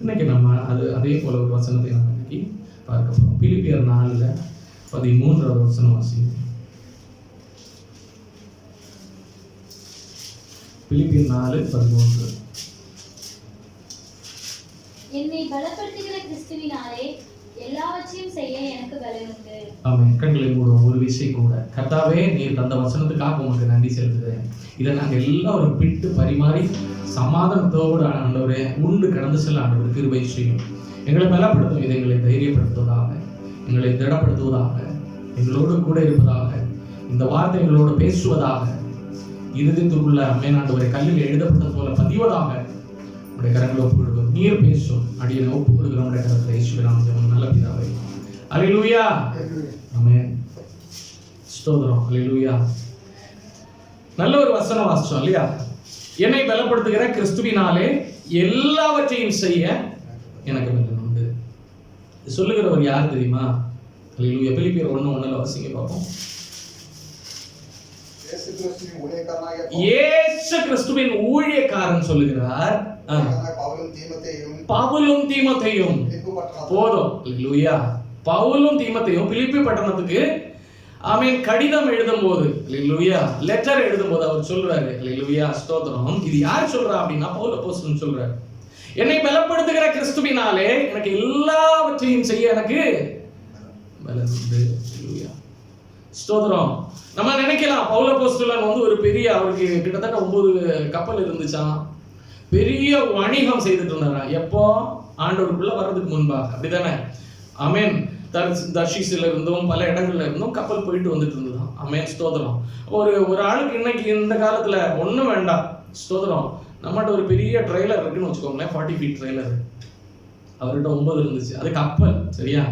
இன்னைக்கு நம்ம அதே போல ஒரு வசனத்தை நம்ம இன்னைக்கு பார்க்க போகிறோம். பிலிப்பியர் 4:13 வசனம் வாசிங்க. பிலிப்பியர் 4:13. என்னை பலப்படுத்துகிற கிறிஸ்துவினாலே எல்லாவற்றையும் செய்ய எனக்கு பலன் உண்டு. ஆமென். கண்களை மூடுவோம். ஒரு விஷயம் கூட, கர்த்தாவே நீர் தந்த வசனத்துக்காக உங்களுக்கு நன்றி செலுத்துகிறேன். இதை நாங்கள் எல்லாரும் பிட்டு பரிமாறி சமாதானத்தோடு ஆண்டவரே உண்டு கடந்து செல்ல ஆண்டவர் கிருபை செய்யும். எங்களை பலப்படுத்தும், இதை எங்களை தைரியப்படுத்துவதாக, எங்களை திடப்படுத்துவதாக, எங்களோடு கூட இருப்பதாக, இந்த வார்த்தை எங்களோடு பேசுவதாக, இருதயத்துக்குள்ள அம்மையாண்டவரை கல்லில் எழுதப்பட்டது போல பதிவதாக உடைய கரங்களை ஒப்புக்கொள்வோம். நீர் பேசும் அடியை ஒப்புக்கொடுக்கிறோம் உடைய கரத்தில் இயேசுவின் நல்ல பிதாவே. அல்லேலூயா. ஆமென். ஸ்தோத்திரம். அல்லேலூயா. நல்ல ஒரு வசனம் வாசிச்சோம் இல்லையா? என்னை பலப்படுத்துகிற கிறிஸ்துவினாலே எல்லாவற்றையும் செய்ய எனக்கு பலன் உண்டு. சொல்லுகிறவர் யார் தெரியுமா? அல்லேலூயா. பிலிப்பியர் 1:1 வாசிங்க பார்ப்போம். இயேசு கிறிஸ்துவின் ஊழியக்காரன் சொல்லுகிறார். பவுலும் தீமோத்தேயும் போதும். அல்லேலூயா. பவுலும் தீமோத்தேயும் பிலிப்பி பட்டணத்துக்கு ஆமென் கடிதம் எழுதும்போது, அல்லேலூயா, லெட்டர் எழுதும்போது அவர் சொல்றாரு. அல்லேலூயா. ஸ்தோத்திரம். இது யார் சொல்றா அப்படின்னா பவுல் அப்போஸ்தலன் சொல்றாரு. என்னை பலப்படுத்துகிற கிறிஸ்துவினாலே எனக்கு எல்லாவற்றையும் செய்ய எனக்கு பலன் உண்டு. அல்லேலூயா. ஸ்தோத்திரம். நம்ம நினைக்கலாம் பவுல் அப்போஸ்தலன் ஒரு பெரிய, அவருக்கு கிட்டத்தட்ட 9 கப்பல் இருந்துச்சாம், பெரிய வணிகம் செய்துட்டு இருந்தாரா. எப்போ? ஆண்டவருக்குள்ள வர்றதுக்கு முன்பாக. அப்படித்தானே? ஆமென். தர்ஷீஸ்ல இருந்தும் பல இடங்கள்ல இருந்தும் கப்பல் போயிட்டு வந்துட்டு இருந்ததுதான். ஆமென். ஸ்தோத்திரம். ஒரு ஆளுக்கு இன்னைக்கு இந்த காலத்துல ஒண்ணும் வேண்டாம். ஸ்தோத்திரம். நம்மகிட்ட ஒரு பெரிய ட்ரெய்லர் இருக்குன்னு வச்சுக்கோங்களேன், 40 feet ட்ரெய்லர். அவர்கிட்ட 9 இருந்துச்சு. அது கப்பல். சரியா?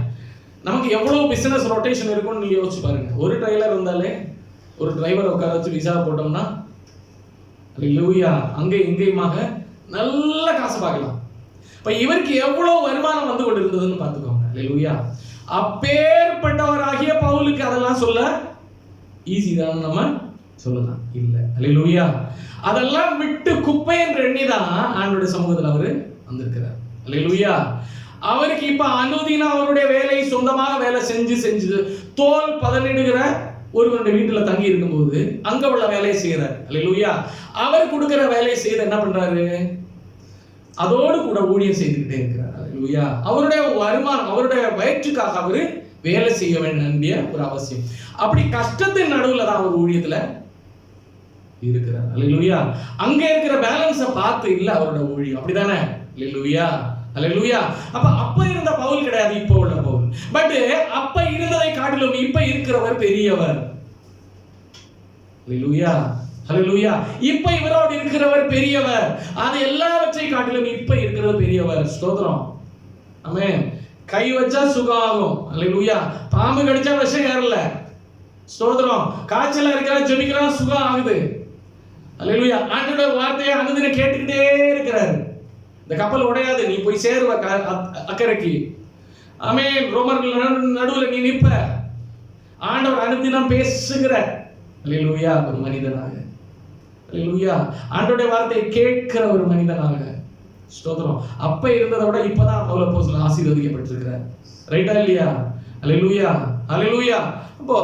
நமக்கு எவ்வளவு பிசினஸ் ரொட்டேஷன் இருக்கும்னு நீங்க யோசிச்சு பாருங்க. ஒரு ட்ரெய்லர் இருந்தாலே ஒரு டிரைவர் உட்கார வச்சு விசா போட்டோம்னா அல்லேலூயா அங்கே இங்கேயுமாக நல்ல காசு பார்க்கலாம். இப்ப இவருக்கு எவ்வளவு வருமானம் வந்து கொண்டு இருந்ததுன்னு பார்த்துக்கோங்க. அல்லேலூயா. அப்பேற்பட்டவராகிய பவுலுக்கு அதெல்லாம் சொல்ல ஈஸி தான் நம்ம சொல்லலாம். இல்ல. அல்லேலூயா. அதெல்லாம் விட்டு குப்பை என்று எண்ணிதான் ஆண்டவருடைய சமூகத்தில் அவரு வந்திருக்கிறார். அல்லேலூயா. அவருக்கு இப்ப அனுதினம் அவருடைய வேலை சொந்தமாக வேலை செஞ்சு தோல் பதனிடுகிற ஒருவருடைய வீட்டுல தங்கி இருக்கும்போது அங்க உள்ள வேலையை செய்யறாரு. அல்லேலூயா. அவர் கொடுக்கிற வேலையை செய்து என்ன பண்றாரு? அதோடு கூட ஊழியம் செய்துக்கிட்டே இருக்கிறார். அல்லேலூயா. அவருடைய வருமானம், அவருடைய வயிற்றுக்காக அவரு வேலை செய்ய வேண்டிய ஒரு அவசியம். அப்படி கஷ்டத்தின் நடுவுல தான் அவர் ஊழியத்துல இருக்கிறார். அல்லேலூயா. அங்க இருக்கிற பேலன்ஸை பார்த்து இல்ல அவருடைய ஊழியம். அப்படிதானே? அல்லேலூயா. அல்லேலூயா. அப்ப இருந்த பவுல் கிடையாது இப்ப உள்ள பவுல். பட் அப்ப இருந்ததை காட்டிலும் இப்ப இருக்கிறவர் பெரியவர். அல்லேலூயா. அல்லேலூயா. இப்ப இவரோடு இருக்கிறவர் பெரியவர். அது எல்லாவற்றை காட்டிலும் இப்ப இருக்கிறவர் பெரியவர். ஸ்தோத்திரம். ஆமென். கை வச்சா சுகம் ஆகும். அல்லேலூயா. பாம்பு கடிச்சா விஷம் ஏறல. ஸ்தோத்திரம். காய்ச்சலா இருக்கிற ஜெபிக்கிறான், சுகம் ஆகுது. அல்லேலூயா. ஆண்டவருடைய வார்த்தையை அனுதினம் கேட்டுக்கிட்டே இருக்கிறார். இந்த கப்பல் உடையாது, நீ போய் சேருவ அக்கறைக்கு. ஆமென். ரோமர்கள் நடுவுல நீ நிற்ப. ஆண்டவர் அனுதினம் பேசுகிற அல்லேலூயா ஒரு மனிதனாக. அல்லேலூயா. ஆண்டவருடைய வார்த்தையை கேட்கிற ஒரு மனிதனாக. ஸ்தோத்திரம். அப்ப இருந்ததை விட இப்பதான் பவுல் அப்போஸ்தலன் ஆசீர்வதிக்கப்பட்டிருக்கிறார். ரைட்டா இல்லையா? அல்லேலூயா. அல்லேலூயா. அப்போ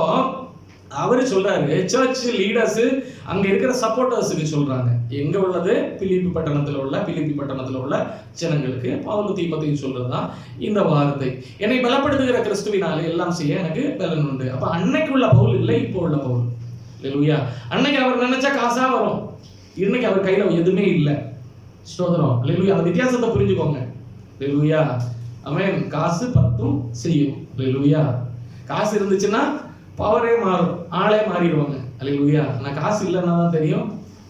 அவரு சொல்றாரு, சர்ச் லீடர்ஸ் அங்க இருக்கிற சப்போர்ட்டர்ஸுக்கு சொல்றாங்க. எங்க உள்ளது? பிலிப்பி பட்டணத்துல உள்ள ஜனங்களுக்கு பவுல் தீமோத்தேயும் சொல்றதுதான் இந்த வார்த்தை. என்னை பலப்படுத்துகிற கிறிஸ்துவினாலே எல்லாம் செய்ய எனக்கு பலன் உண்டு. அப்ப அன்னைக்கு உள்ள பவுல் இல்லை, இப்போ உள்ள பவுல். அல்லேலூயா. அன்னைக்கு அவர் நினைச்சா காசா வரும், இன்னைக்கு அவர் கையில எதுவுமே இல்லை. ஸ்தோத்திரம். அல்லேலூயா. அந்த வித்தியாசத்தை புரிஞ்சுக்கோங்க. அல்லேலூயா. ஆமென். காசு பத்தும் செய்யும். அல்லேலூயா. காசு இருந்துச்சுன்னா பவரே மாறும், ஆளே மாறிடுவாங்க. அல்லேலூயா. ஆனா காசு இல்லைன்னா தான் தெரியும்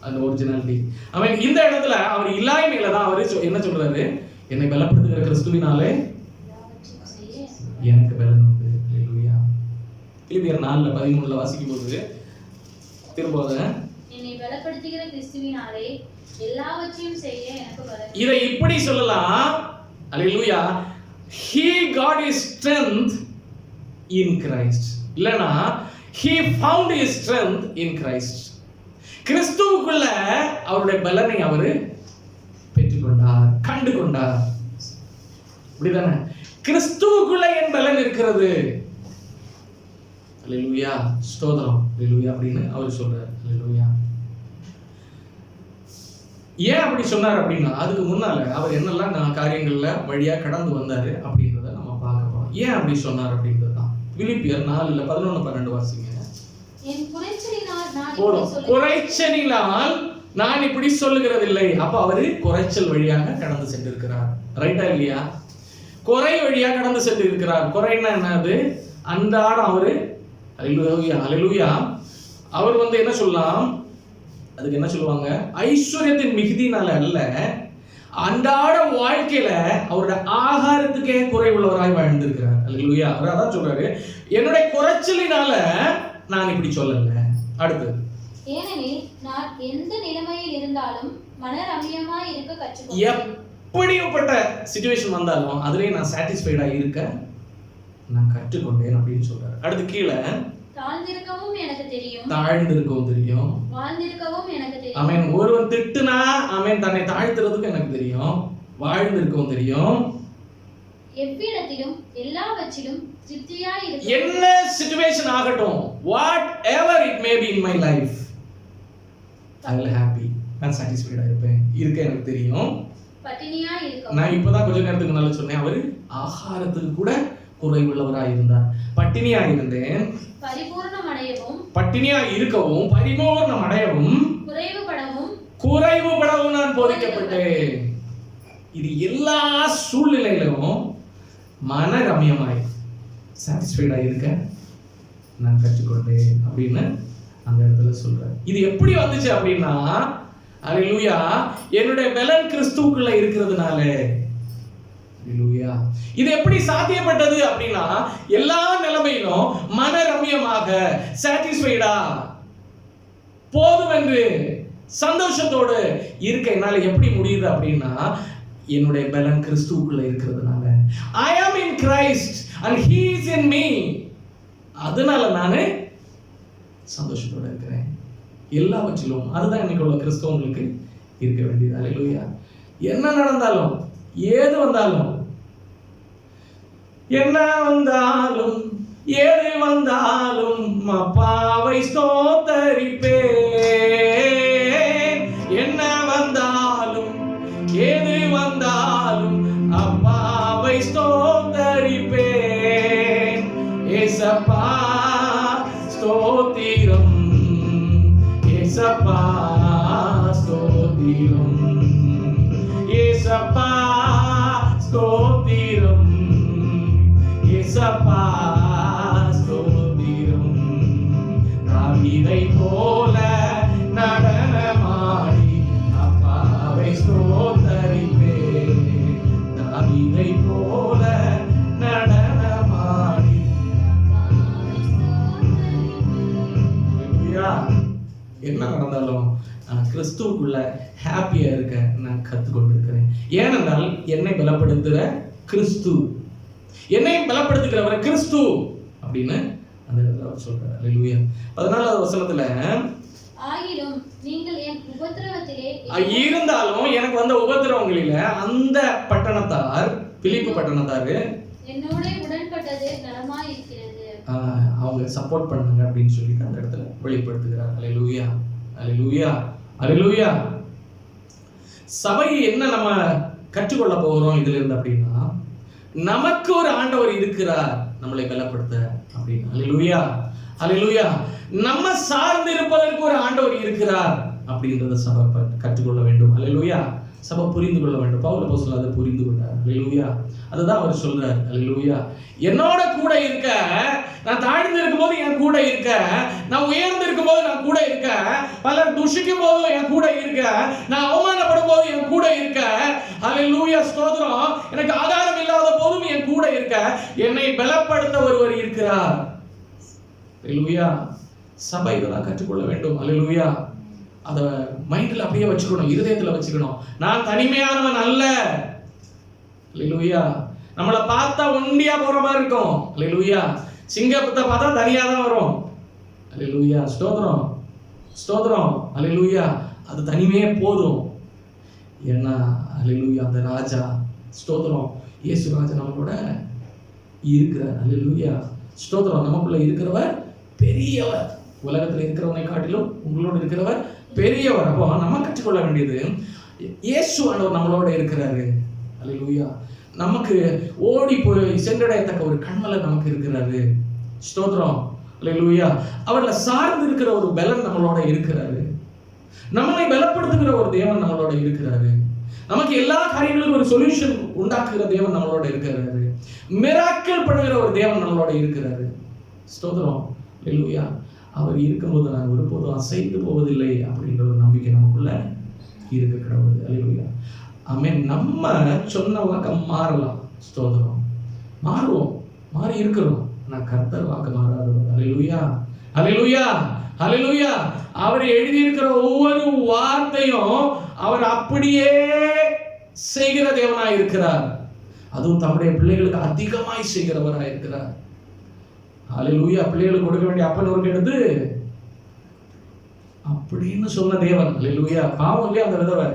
அந்த ஒரிஜினாலிட்டி. ஆமென். இந்த இடத்துல அவர் இல்லாமையில தான் அவர் என்ன சொல்றாரு? என்னை பலப்படுத்துகிற கிறிஸ்துவினாலே எனக்கு பலன் உண்டு. அல்லேலூயா. பிலிப்பியர் 4:13 வாசிக்கும் போது திரும்ப என்னை பலப்படுத்துகிற கிறிஸ்துவினாலே எல்லாவற்றையும் செய்ய எனக்கு பலன். இதை இப்படி சொல்லலாம். அல்லேலூயா. He got his strength in Christ. இல்லனா he found his strength in Christ. கிறிஸ்துவுக்குள்ள அவருடைய பலனை அவர் பெற்றுக்கொண்டார், கண்டு கொண்டார். அப்படிதானே? கிறிஸ்துவுக்குள்ள என் பலன் இருக்கிறது. அல்லேலூயா, ஸ்தோத்திரம், அல்லேலூயா அப்படின்னு அவர் சொல்றார். அல்லேலூயா. ஏன் அப்படி சொன்னார் அப்படின்னா, அதுக்கு முன்னால அவர் என்னெல்லாம் காரியங்கள்ல வழியா கடந்து வந்தாரு அப்படின்றத நம்ம பார்க்க போறோம். ஏன் அப்படி சொன்னார் அப்படின்றது தான். பிலிப்பியர் 4:11-12 வாசிங்க. குறைச்சலினால் நான் இப்படி சொல்லுகிறதில்லை. அப்ப அவரு குறைச்சல் வழியாக கடந்து சென்றிருக்கிறார். ரைட்டா இல்லையா? குறை வழியா கடந்து சென்றிருக்கிறார். குறைன்னா என்னது? அன்றாடம் அவரு அல்லேலூயா அல்லேலூயா அவர் என்ன சொல்லலாம், அதுக்கு என்ன சொல்லுவாங்க, ஐஸ்வர்யத்தின் மிகுதினால அல்ல, அன்றாட வாழ்க்கையில அவருடைய ஆகாரத்துக்கே குறை உள்ளவராய் வாழ்ந்திருக்கிறார். அல்லேலூயா. அவர் அதான் சொல்றாரு, என்னுடைய குறைச்சலினால நான் இப்படி சொல்லல. அடுத்து, ஏனெனில் நான் எந்த நிலைமையில் இருந்தாலும் மனரம்யமாய் இருக்க கற்றுக்கொண்டேன். எப்படிப்பட்ட சிச்சுவேஷன் வந்தாலும் அதுலயே நான் சாட்டிஸ்ஃபைடா இருக்க நான் கற்றுக்கொண்டேன் அப்படின்னு சொல்றாரு. அடுத்து கீழே, தாழ்ந்திருக்கவும் எனக்கு தெரியும், தாழ்ந்திருக்கவும் தெரியும், வாழ்ந்திருக்கவும் எனக்கு தெரியும். ஆமென். ஒருவன் திட்டுனா ஆமென் தன்னை தாழ்த்துறதுக்கு எனக்கு தெரியும், வாழ்ந்திருக்கவும் தெரியும். எவ்விடத்திலும் எல்லாவற்றிலும் திருப்தியாய் இருக்க, என்ன சிச்சுவேஷன் ஆகட்டும், what ever it may be in my life, I will happy, நான் சாட்டிஸ்ஃபைடா இருக்க எனக்கு தெரியும். பட்டினியாய் இருக்க, நான் இப்பதான் கொஞ்ச நேரத்துக்கு முன்னால சொன்னேன், அவர் ஆகாரத்துக்கு கூட குறைவுள்ளவராய் இருந்தார். பட்டினியா இருந்தேன், பரிபூர்ணம் அடையவும், பட்டினியா இருக்கவும், பரிபூர்ணம் அடையவும், குறைவுபடவும் நான் போதிக்கப்பட்டேன். இது எல்லா சூழ்நிலையிலும் மன ரம்யமாய் சாட்டிஸ்ஃபைடா இருக்க நான் கற்றுக்கொண்டேன் அப்படின்னு அந்த இடத்துல சொல்றாரு. இது எப்படி வந்துச்சு அப்படின்னா, அல்லேலூயா, என்னுடைய பலன் கிறிஸ்துவுக்குள்ள இருக்கிறதுனால. அல்லேலூயா. இது எப்படி சாத்தியப்பட்டது அப்படின்னா, எல்லா நிலைமையிலும் மன ரம்யமாக சாட்டிஸ்ஃபைடா போதும் என்று சந்தோஷத்தோடு இருக்க என்னால எப்படி முடியுது அப்படின்னா, என்னுடைய பலன் கிறிஸ்துவுக்குள்ள இருக்கிறதுனால. I am in Christ and he is in me. அதனால நானே சந்தோஷத்தோட இருக்கிறேன் எல்லாவற்றிலும். அதுதான் இன்னைக்கு உள்ள கிறிஸ்தவங்களுக்கு இருக்க வேண்டியது. அல்லேலூயா. என்ன நடந்தாலும், ஏது வந்தாலும், என்ன வந்தாலும், ஏது வந்தாலும் அப்பாவை ஸ்தோத்தரிப்பேன். என்ன வந்தாலும், ஏது வந்தாலும் அப்பாவை ஸ்தோத்தரிப்பேன். ஏசப்பா ஸ்தோத்திரம், ஏசப்பா ஸ்தோத்திரம், ஏசப்பா ஸ்தோத்திரம், ஏசப்பா ஸ்தோத்திரம். தாவீதை போல நடனமாடி அப்பாவை ஸ்தோத்தரிப்பேன். தாவீதை போல நடனமாடி. என்ன நடந்தாலும் நான் கிறிஸ்துவுக்குள்ள ஹாப்பியா இருக்க நான் கற்றுக்கொண்டிருக்கிறேன். ஏனென்றால் என்னை பலப்படுத்துகிற கிறிஸ்து, என்னை பலப்படுத்துகிறவர் கிறிஸ்து அப்படின்னு அந்த இடத்துல அவர் சொல்றாரு. அல்லேலூயா. 14வது வசனத்துல, ஆகிலும் நீங்கள் என் உபத்திரவத்திலே, இருந்தாலும் எனக்கு வந்த உபத்திரவங்களில அந்த பட்டணத்தார், பிலிப்பு பட்டணத்தார் என்னோட உடன்பட்டது நலமாய் இருக்கிறது, அவங்க சப்போர்ட் பண்ணாங்க அப்படின்னு சொல்லிட்டு அந்த இடத்துல வெளிப்படுத்துகிறார். அல்லேலூயா, அல்லேலூயா, அல்லேலூயா. சபை என்ன நம்ம கற்றுக்கொள்ள போகிறோம் இதுல இருந்து அப்படின்னா, நமக்கு ஒரு ஆண்டவர் இருக்கிறார் நம்மளை பலப்படுத்த அப்படின்னு. அல்லேலூயா, அல்லேலூயா. நம்ம சார்ந்து இருப்பதற்கு ஒரு ஆண்டவர் இருக்கிறார் அப்படின்றத சபை கற்றுக்கொள்ள வேண்டும். அல்லேலூயா. சபை புரிந்து கொள்ள வேண்டும். பவுல் அப்போஸ்தலன் அதை புரிந்து கொண்டார். அல்லேலூயா. அதுதான் அவர் சொல்றார். அல்லேலூயா. என்னோட கூட இருக்க, நான் தாழ்ந்து இருக்கும்போது என் கூட இருக்க, நான் உயர்ந்து இருக்கும்போது நான் கூட இருக்க, பலர் துஷிக்கும் போதும் என் கூட இருக்க, நான் அவமானப்படும் போது என் கூட இருக்க. அல்லேலூயா, ஸ்தோத்திரம். எனக்கு ஆதாரம் இல்லாத போதும் என் கூட இருக்க என்னை பலப்படுத்த ஒருவர் இருக்கிறார். அல்லேலூயா. சபை இதெல்லாம் கற்றுக்கொள்ள வேண்டும். அல்லேலூயா. அதை மைண்ட்ல அப்படியே வச்சுக்கணும், இருதயத்துல வச்சுக்கணும். நான் தனிமையானவன் அல்ல. அல்லேலூயா. நம்மளை பார்த்தா ஒண்டியா போற மாதிரி இருக்கும். அல்லேலூயா. சிங்கத்தை பார்த்தா தனியா தான் வரும். அல்லேலூயா, ஸ்தோத்திரம், ஸ்தோத்திரம். அல்லேலூயா. அது தனிமையே போதும். ஏன்னா அல்லேலூயா, அந்த ராஜா ஸ்தோத்திரம். இயேசுராஜன் நம்மளோட இருக்கிறார். அல்லேலூயா. ஸ்தோத்திரம். நமக்குள்ள இருக்கிறவர் பெரியவர். உலகத்தில் இருக்கிறவனை காட்டிலும் உங்களோட இருக்கிறவர் பெரியவர். அப்போ நம்ம கற்றுக்கொள்ள வேண்டியது, இயேசு ஆண்டவர் நம்மளோட இருக்கிறாரு. அல்லேலூயா. நமக்கு ஓடி போய் சென்றடையத்தக்க ஒரு கண்மலை நமக்கு இருக்கிறாரு. ஸ்தோத்திரம். அல்லேலூயா. அவர்ல சார்ந்து இருக்கிற ஒரு பலன் நம்மளோட இருக்கிறாரு. நம்மளை பலப்படுத்துகிற ஒரு தேவன் நம்மளோட இருக்கிறாரு. நமக்கு எல்லா காரியங்களுக்கும் ஒரு சொல்யூஷன் உண்டாக்குகிற தேவன் நம்மளோட இருக்கிறாரு. மிராக்கிள் பண்ணுகிற ஒரு தேவன் நம்மளோட இருக்கிறாரு. ஸ்தோத்திரம். அல்லேலூயா. அவர் இருக்கும்போது நான் ஒருபோதும் அசைந்து போவதில்லை அப்படின்ற ஒரு நம்பிக்கை நமக்குள்ள இருக்க கிடவுது. அல்லேலூயா. ஆமென். நம்ம சொன்ன வாக்கம் மாறலாம். ஸ்தோத்திரம். மாறுவோம், மாறி இருக்கிறோம். நான் கர்த்தர் வாக்கு மாறாதவர். அல்லேலூயா. அல்லேலூயா. அல்லேலூயா. அவர் எழுதியிருக்கிற ஒவ்வொரு வார்த்தையும் அவர் அப்படியே செய்கிற தேவனாய் இருக்கிறார். அதுவும் தம்முடைய பிள்ளைகளுக்கு அதிகமாய் செய்கிறவராய் இருக்கிறார். அல்லேலூயா. பிள்ளைகளுக்கு கொடுக்க வேண்டிய அப்பன் ஒரு எடுத்து அப்படின்னு சொன்ன தேவன். அல்லேலூயா. பாவம் இல்லையா அந்த விதவை,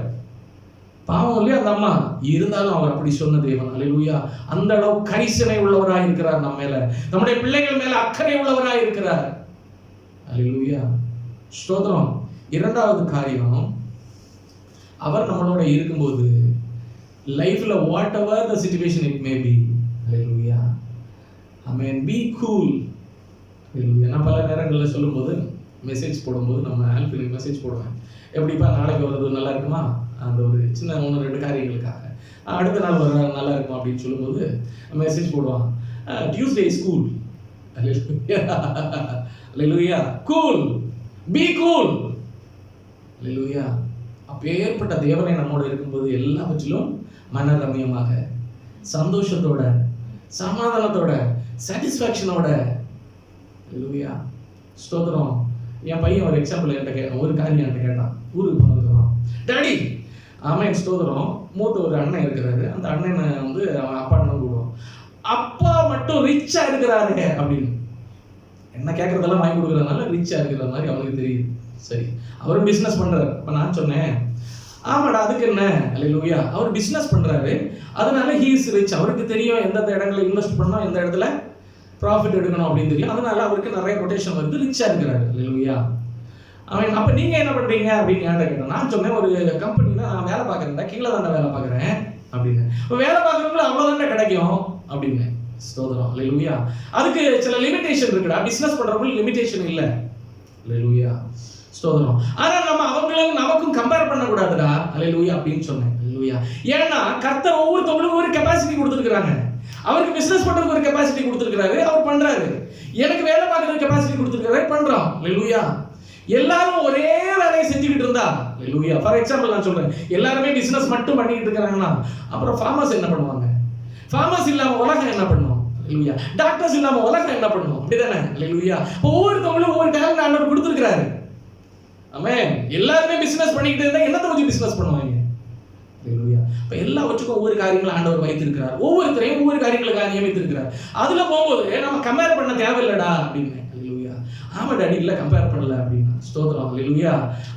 பாவம் இல்லையா அந்த அம்மா, இருந்தாலும் அவர் அப்படி சொன்ன தேவன். அல்லேலூயா. அந்த அளவு கரிசனை உள்ளவராய் இருக்கிறார். நம்ம மேல, நம்முடைய பிள்ளைகள் மேல அக்கறை உள்ளவராய் இருக்கிறார். அல்லேலூயா. ஸ்தோத்திரம். இரண்டாவது காரியம், அவர் நம்மளோட இருக்கும்போது லைஃப்ல whatever the situation it may be, அல்லேலூயா, ஆமென், பி கூல். அல்லேலூயா. நான் பல நேரங்களில் சொல்லும்போது, மெசேஜ் போடும்போது, நம்ம ஆல்பினுக்கு மெசேஜ் போடுவேன், எப்படிப்பா நாளைக்கு வர்றது நல்லா இருக்குமா, அந்த ஒரு சின்ன 1-2 காரியங்களுக்காக. அடுத்த நாள் வர நல்லா இருக்கும் அப்படின்னு சொல்லும்போது மெசேஜ் போடுவான், டியூஸ்டே இஸ் கூல். அல்லேலூயா. Cool, be cool. அல்லேலூயா. அப்பேற்பட்ட தேவனை நம்மோடு இருக்கும்போது எல்லாவற்றிலும் மனரம்யமாக, சந்தோஷத்தோட, சமாதானத்தோட, சாட்டிஸ்ஃபேக்ஷனோட. அல்லேலூயா. ஸ்தோத்திரம். என் பையன் ஒரு எக்ஸாம்பிள் என்கிட்ட ஒரு காரியம் என்கிட்ட கேட்டான். ஊருக்கு போனதுக்கப்புறம், டாடி, ஆமாம் ஸ்தோத்திரம், மூத்த ஒரு அண்ணன் இருக்கிறாரு, அந்த அண்ணனை வந்து அவன் அப்பா அண்ணன் கூடுவோம், அப்பா மட்டும் ரிச்சா இருக்கிறாரு அப்படின்னு. என்ன கேட்கறதெல்லாம் வாங்கி கொடுக்குறதுனால ரிச்சா இருக்கிற மாதிரி அவனுக்கு தெரியுது. சரி, அவரும் பிஸ்னஸ் பண்றாரு. அப்ப நான் சொன்னேன், ஆமாடா அதுக்கு என்ன, அல்லேலூயா, அவர் பிஸ்னஸ் பண்றாரு, அதனால ஹீ இஸ் ரிச். அவருக்கு தெரியும் எந்தெந்த இடங்களில் இன்வெஸ்ட் பண்ணணும், எந்த இடத்துல ப்ராஃபிட் எடுக்கணும் அப்படின்னு தெரியும். அதனால அவருக்கு நிறைய கொட்டேஷன் வருது, ரிச்சா இருக்கிறாரு. அல்லேலூயா. அவன் அப்ப நீங்க என்ன பண்றீங்க அப்படின்னு என்கிட்ட கேட்டான். நான் சொன்னேன், ஒரு கம்பெனில நான் வேலை பார்க்கறேன், கீழே தானே வேலை பார்க்குறேன் அப்படின்னு. இப்போ வேலை பார்க்குறவங்களும் அவ்வளோதானே கிடைக்கும் அப்படின்னு. ஸ்தோத்திரம். அல்லேலூயா. அதுக்கு சில லிமிடேஷன் இருக்குடா, பிஸ்னஸ் பண்றவங்களுக்கு லிமிடேஷன் இல்லை. அல்லேலூயா. ஸ்தோத்திரம். ஆனா நம்ம அவங்களும் நமக்கும் கம்பேர் பண்ணக்கூடாதுடா. அல்லேலூயா அப்படின்னு சொன்னேன். அல்லேலூயா. ஏன்னா கர்த்தர் ஒவ்வொருத்தவங்களுக்கும் ஒரு கெப்பாசிட்டி கொடுத்துருக்காங்க. அவருக்கு பிசினஸ் பண்றதுக்கு ஒரு கெப்பாசிட்டி கொடுத்துருக்காரு, அவர் பண்றாரு. எனக்கு வேலை பார்க்கறதுக்கு கெப்பாசிட்டி கொடுத்துருக்காரு, பண்றான். அல்லேலூயா. எல்லாரும் ஒரே வேலையை செஞ்சுக்கிட்டு இருந்தா, அல்லேலூயா. ஃபார் எக்ஸாம்பிள் நான் சொல்றேன், எல்லாருமே பிசினஸ் மட்டும் பண்ணிக்கிட்டு இருக்காங்கன்னா அப்புறம் ஃபார்மர்ஸ் என்ன பண்ணுவாங்க? ஃபார்மர்ஸ் இல்லாம உலகம் என்ன பண்ணும்? அல்லேலூயா. டாக்டர்ஸ் இல்லாம உலகம் என்ன பண்ணும்? அப்படிதானே? அல்லேலூயா. ஒவ்வொருத்தவங்களும் ஒவ்வொரு டேலண்ட் ஆண்டவர் கொடுத்துருக்காரு. ஆமென். எல்லாருமே பிசினஸ் பண்ணிக்கிட்டு இருந்தா என்னத்தை வச்சு பிசினஸ் பண்ணுவாங்க? அல்லேலூயா. இப்ப எல்லாவற்றுக்கும் ஒவ்வொரு காரியங்களை ஆண்டவர் வைத்திருக்கிறார். ஒவ்வொருத்தரையும் ஒவ்வொரு காரியங்களுக்காக நியமித்திருக்கிறார். அதுல போகும்போது நம்ம கம்பேர் பண்ண தேவையில்லடா அப்படின்னு. அல்லேலூயா. ஆமா டாடி, இல்ல கம்பேர் பண்ணல அப்படின்னா. ஸ்தோத்திரம். அல்லேலூயா.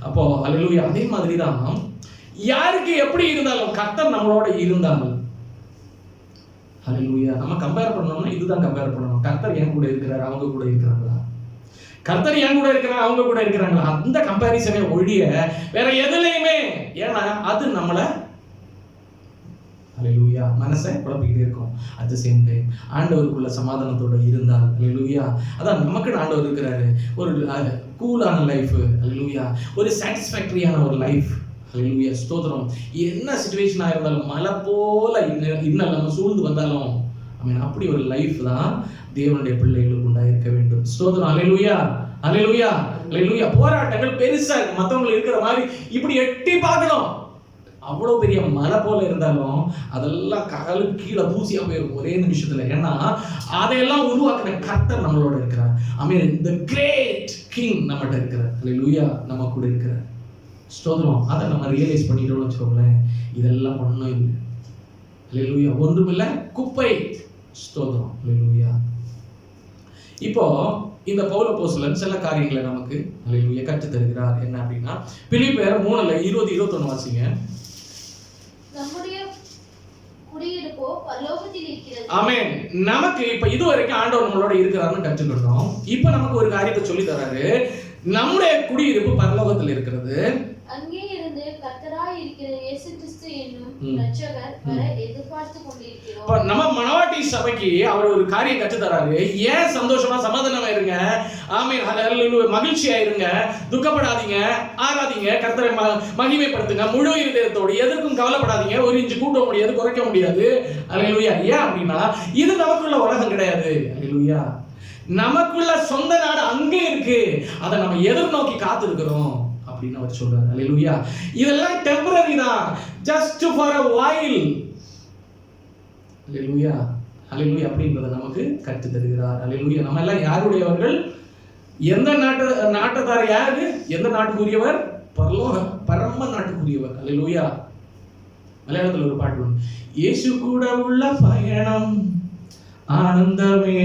அப்போ அல்லேலூயா. அதே மாதிரி தான் யாருக்கு எப்படி இருந்தாலும் கர்த்தர் நம்மளோட இருந்தாலும், அல்லேலூயா, நம்ம கம்பேர் பண்ணோம்னா இதுதான் கம்பேர் பண்ணணும். கர்த்தர் என் கூட இருக்கிறார், அவங்க கூட இருக்கிறாங்களா? கர்த்தர் என் கூட இருக்கிறார், அவங்க கூட இருக்கிறாங்களா? அந்த கம்பேரிசனை ஒழிய வேற எதுலையுமே, ஏன்னா அது நம்மள அல்லேலூயா மனசை குழப்பிக்கிட்டே இருக்கும். அட் தி சேம் டைம் ஆண்டவருக்குள்ள சமாதானத்தோட இருந்தால், அல்லேலூயா, அதான் நமக்கு ஆண்டவர் இருக்கிறாரு. ஒரு கூலான லைஃப், அல்லேலூயா, ஒரு சாட்டிஸ்ஃபேக்டரியான ஒரு லைஃப். அல்லேலூயா. ஸ்தோத்திரம். என்ன சிச்சுவேஷனாக இருந்தாலும், மலை போல இன்னும் நம்ம சூழ்ந்து வந்தாலும், அப்படி ஒரு லைஃப் தான் தேவனுடைய பிள்ளைகளுக்கு உண்டாயிருக்க வேண்டும். ஸ்தோத்திரம். அல்லேலூயா. அல்லேலூயா. அல்லேலூயா. போராட்டங்கள் பெருசா இருக்கு, மற்றவங்க இருக்கிற மாதிரி இப்படி எட்டி பார்க்கணும். அவ்வளவு பெரிய மலை போல இருந்தாலும் அதெல்லாம் காலுக்கு கீழே தூசியா போயிருக்கும் ஒரே நிமிஷத்துல. ஏன்னா அதையெல்லாம் உருவாக்குற கர்த்தர் நம்மளோட இருக்கிறார். ஆமென். the great king நம்மகிட்ட இருக்கிறார். அல்லேலூயா. நம்ம கூட இருக்கிறார். ஸ்தோத்திரம். அதை நம்ம ரியலைஸ் பண்ணிட்டோம்னு வச்சுக்கோங்களேன், இதெல்லாம் ஒன்றும் இல்லை. அல்லேலூயா. ஒன்றுமில்லை, குப்பை. ஸ்தோத்திரம். அல்லேலூயா. இப்போ இந்த பவுல் அப்போஸ்தலன் சில காரியங்களை நமக்கு அல்லேலூயா கற்றுத் தருகிறார். என்ன அப்படின்னா, பிலிப்பியர் 3:20-21 வாசிங்க. நம்முடைய குடியிருப்போ பரலோகத்தில் இருக்கிறது. ஆமென். நமக்கு இப்ப இதுவரைக்கும் ஆண்டவர் நம்மளோட இருக்கிறாருன்னு கற்றுக்கிட்டோம். இப்ப நமக்கு ஒரு காரியத்தை சொல்லி தராரு. நம்முடைய குடியிருப்பு பரலோகத்தில் இருக்கிறது. அங்கே இருந்து கர்த்தராய் இருக்கிற இயேசு கிறிஸ்து என்னும் இரட்சகர் வர எதிர்பார்த்து கொண்டிருக்கிறோம். இப்ப நம்ம மனவாட்டி சபைக்கு அவர் ஒரு காரியம் கற்று தராரு. ஏன் சந்தோஷமா சமாதானமா இருங்க, ஆமென், ஹல்லேலூயா, மகிழ்ச்சியா இருங்க, துக்கப்படாதீங்க, ஆராதிங்க, கர்த்தரை மகிமைப்படுத்துங்க முழு இதயத்தோடு, எதற்கும் கவலைப்படாதீங்க, ஒரு இன்ச்சு கூட்ட முடியாது, குறைக்க முடியாது. ஹல்லேலூயா. ஏன் அப்படின்னா இது நமக்குள்ள உலகம் கிடையாது. ஹல்லேலூயா. நமக்குள்ள சொந்த நாடு அங்கே இருக்கு. அதை நம்ம எதிர்நோக்கி காத்திருக்கிறோம் அப்படின்னு அவர் சொல்றாரு. ஹல்லேலூயா. இதெல்லாம் டெம்பரரி தான், ஜஸ்ட் ஃபார் a while. ஹல்லேலூயா. ஹல்லேலூயா அப்படின்றத நமக்கு கற்று தருகிறார். ஹல்லேலூயா. நம்ம எல்லாம் யாருடையவர்கள்? எந்த நாட்டத்தார்? யாரு? எந்த நாட்டுக்குரியவர்? பரலோக பரம நாட்டுக்குரியவர். ஹல்லேலூயா. மலையாளத்தில் ஒரு பாட்டு உண்டு. இயேசு கூட உள்ள பயணம் ஆனந்தமே.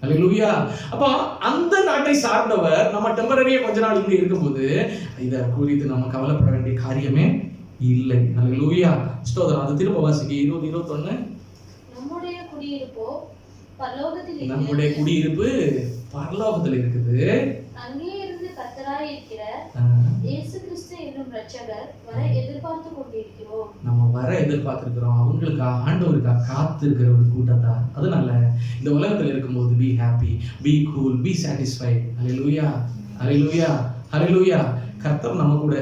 ஹல்லேலூயா. அப்போ அந்த நாட்டை சார்ந்தவர் நம்ம டெம்பரரியா கொஞ்ச நாள் இங்க இருக்கும்போது இதை குறித்து நம்ம கவலைப்பட வேண்டிய காரியமே இல்லை. ஹல்லேலூயா. ஸ்தோத்திரம். அது திரும்ப வாசிக்க 20:21. நம்முடைய குடியிருப்போ பரலோகத்தில் இருக்கிறது. நம்முடைய குடியிருப்பு பரலோகத்தில் இருக்குது. அங்கே இருந்து கர்த்தராய் இருக்கிற இயேசு கிறிஸ்து என்னும் இரட்சகர் வர எதிர்பார்த்து கொண்டிருக்கிறோம். நம்ம வர எதிர்பார்த்திருக்கிறோம். அவங்களுக்கு ஆண்டவருக்காக காத்திருக்கிற ஒரு கூட்டத்தா. அதனால இந்த உலகத்தில் இருக்கும்போது be happy, be cool, be satisfied. ஹல்லேலூயா. ஹல்லேலூயா. ஹல்லேலூயா. கர்த்தர் நம்ம கூட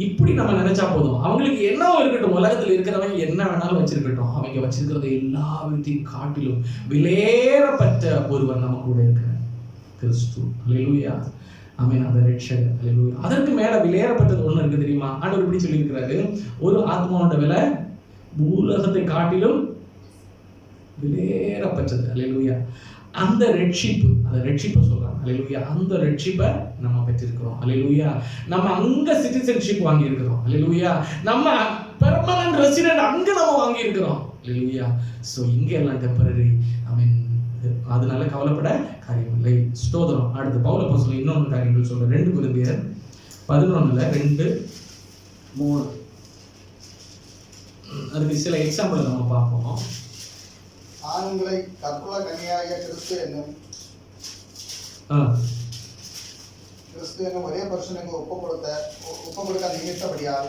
இப்படி நம்ம நினைச்சா போதும். அவங்களுக்கு என்னவோ இருக்கட்டும், உலகத்தில் இருக்கிறவங்க என்ன வேணாலும் வச்சிருக்கட்டும், அவங்க வச்சிருக்கிறது எல்லாவற்றையும் காட்டிலும் விலையேறப்பட்ட ஒருவர் நம்ம கூட இருக்கிறார், கிறிஸ்து. ஹல்லேலூயா. ஆமென். அந்த ரட்சகர். ஹல்லேலூயா. அதற்கு மேல விலையேறப்பட்டது ஒண்ணு இருக்கு தெரியுமா? ஆண்டவர் இப்படி சொல்லி இருக்கிறாரு, ஒரு ஆத்மாவோட விலை பூலகத்தை காட்டிலும் விலையேறப்பட்டது. ஹல்லேலூயா. அந்த ரட்சிப்பு, அந்த ரட்சிப்பை சொல்றாங்க. ஹல்லேலூயா. அந்த ரட்சிப்பை நம்ம பெற்றிருக்கிறோம். ஹல்லேலூயா. நம்ம அங்க சிட்டிசன்ஷிப் வாங்கி இருக்கிறோம். ஹல்லேலூயா. நம்ம பெர்மனன்ட் ரெசிடென்ட் அங்க நம்ம வாங்கி இருக்கிறோம். ஹல்லேலூயா. சோ இங்க எல்லாம் டெம்பரரி. ஆமென். அதனால கவலைப்பட காரியம் இல்லை. ஸ்தோத்திரம். அடுத்து பவுல் அப்போஸ்தலன் இன்னொரு காரியங்கள் சொல்ற 2 கொரிந்தியர் 11:2-3. அதுக்கு சில எக்ஸாம்பிள் நம்ம பார்ப்போம். ஆண்களை கற்புள்ள கன்னியாகிய கிறிஸ்து என்னும் ஒரே புருஷனுக்கு ஒப்பு கொடுக்க நியமித்தபடியால்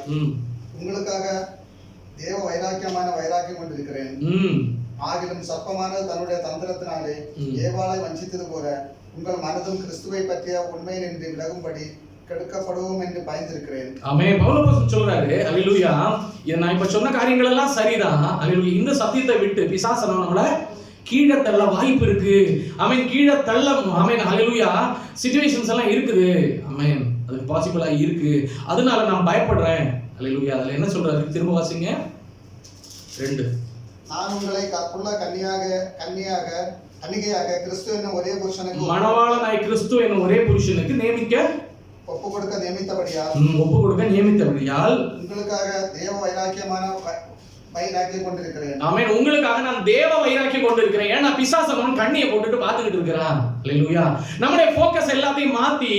உங்களுக்காக தேவ வைராக்கியம் கொண்டிருக்கிறேன். ஆகிலும் சர்ப்பமானது தன்னுடைய தந்திரத்தினாலே ஏவாளை வஞ்சித்தது போல உங்கள் மனதும் கிறிஸ்துவை பற்றிய உண்மை நின்று விலகும்படி கெடுக்கப்படுவோம் என்று பயந்திருக்கிறேன். ஆமென். பவுல் அப்போஸ்தலன் சொல்றாரு. ஹல்லேலூயா. நான் இப்ப சொன்ன காரியங்கள் எல்லாம் சரிதான். ஹல்லேலூயா. இந்த சத்தியத்தை விட்டு பிசாசு நம்மள கீழே தள்ள வாய்ப்பு இருக்கு. ஆமென். கீழே தள்ள, ஆமென், ஹல்லேலூயா, சிச்சுவேஷன்ஸ் எல்லாம் இருக்குது. ஆமென். அது பாசிபிளா இருக்கு. அதனால நான் பயப்படுறேன். ஹல்லேலூயா. அதுல என்ன சொல்றாரு? திரும்ப வாசிங்க. 2. நான் உங்களை கற்புள்ள கன்னிகையாக கிறிஸ்து என்னும் ஒரே புருஷனுக்கு மணவாளனாய் கிறிஸ்து என்னும் ஒரே புருஷனுக்கு நியமிக்க ஒப்பு கொடுக்க நியமித்தபடியால் உங்களுக்காக தேவ வைராக்கியம் கொண்டிருக்கிறேன். ஆமென். உங்களுக்காக நான் தேவ வைராக்கியம் கொண்டிருக்கிறேன். ஏன்னா பிசாசன் கண்ணியை போட்டுட்டு பார்த்துக்கிட்டு இருக்கிறான். ஹல்லேலூயா. நம்முடைய ஃபோக்கஸ் எல்லாத்தையும் மாத்தி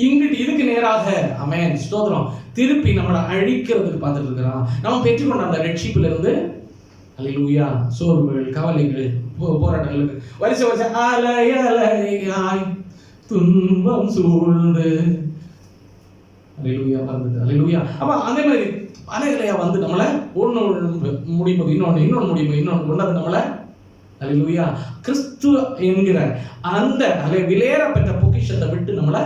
இங்கிட்டு இதுக்கு நேராக, ஆமென், ஸ்தோத்திரம், திருப்பி நம்மளை அழிக்கிறதுக்கு பார்த்துட்டு இருக்கிறான். நம்ம பெற்றுக்கொண்ட அந்த ரட்சிப்புல இருந்து, ஹல்லேலூயா, சோர்வுகள், கவலைகள், போராட்டங்களுக்கு வரிசை அலையாய் துன்பம் சூழ்ந்து, ஹல்லேலூயா, வந்துட்டு, ஹல்லேலூயா. அப்ப அதே மாதிரி அலைகளையா வந்து நம்மளை ஒன்று முடியும்போது இன்னொன்று முடியும்போது இன்னொன்று கொண்டாந்து நம்மளை, ஹல்லேலூயா, கிறிஸ்து என்கிற அந்த விலையேறப்பட்ட பொக்கிஷத்தை விட்டு நம்மளை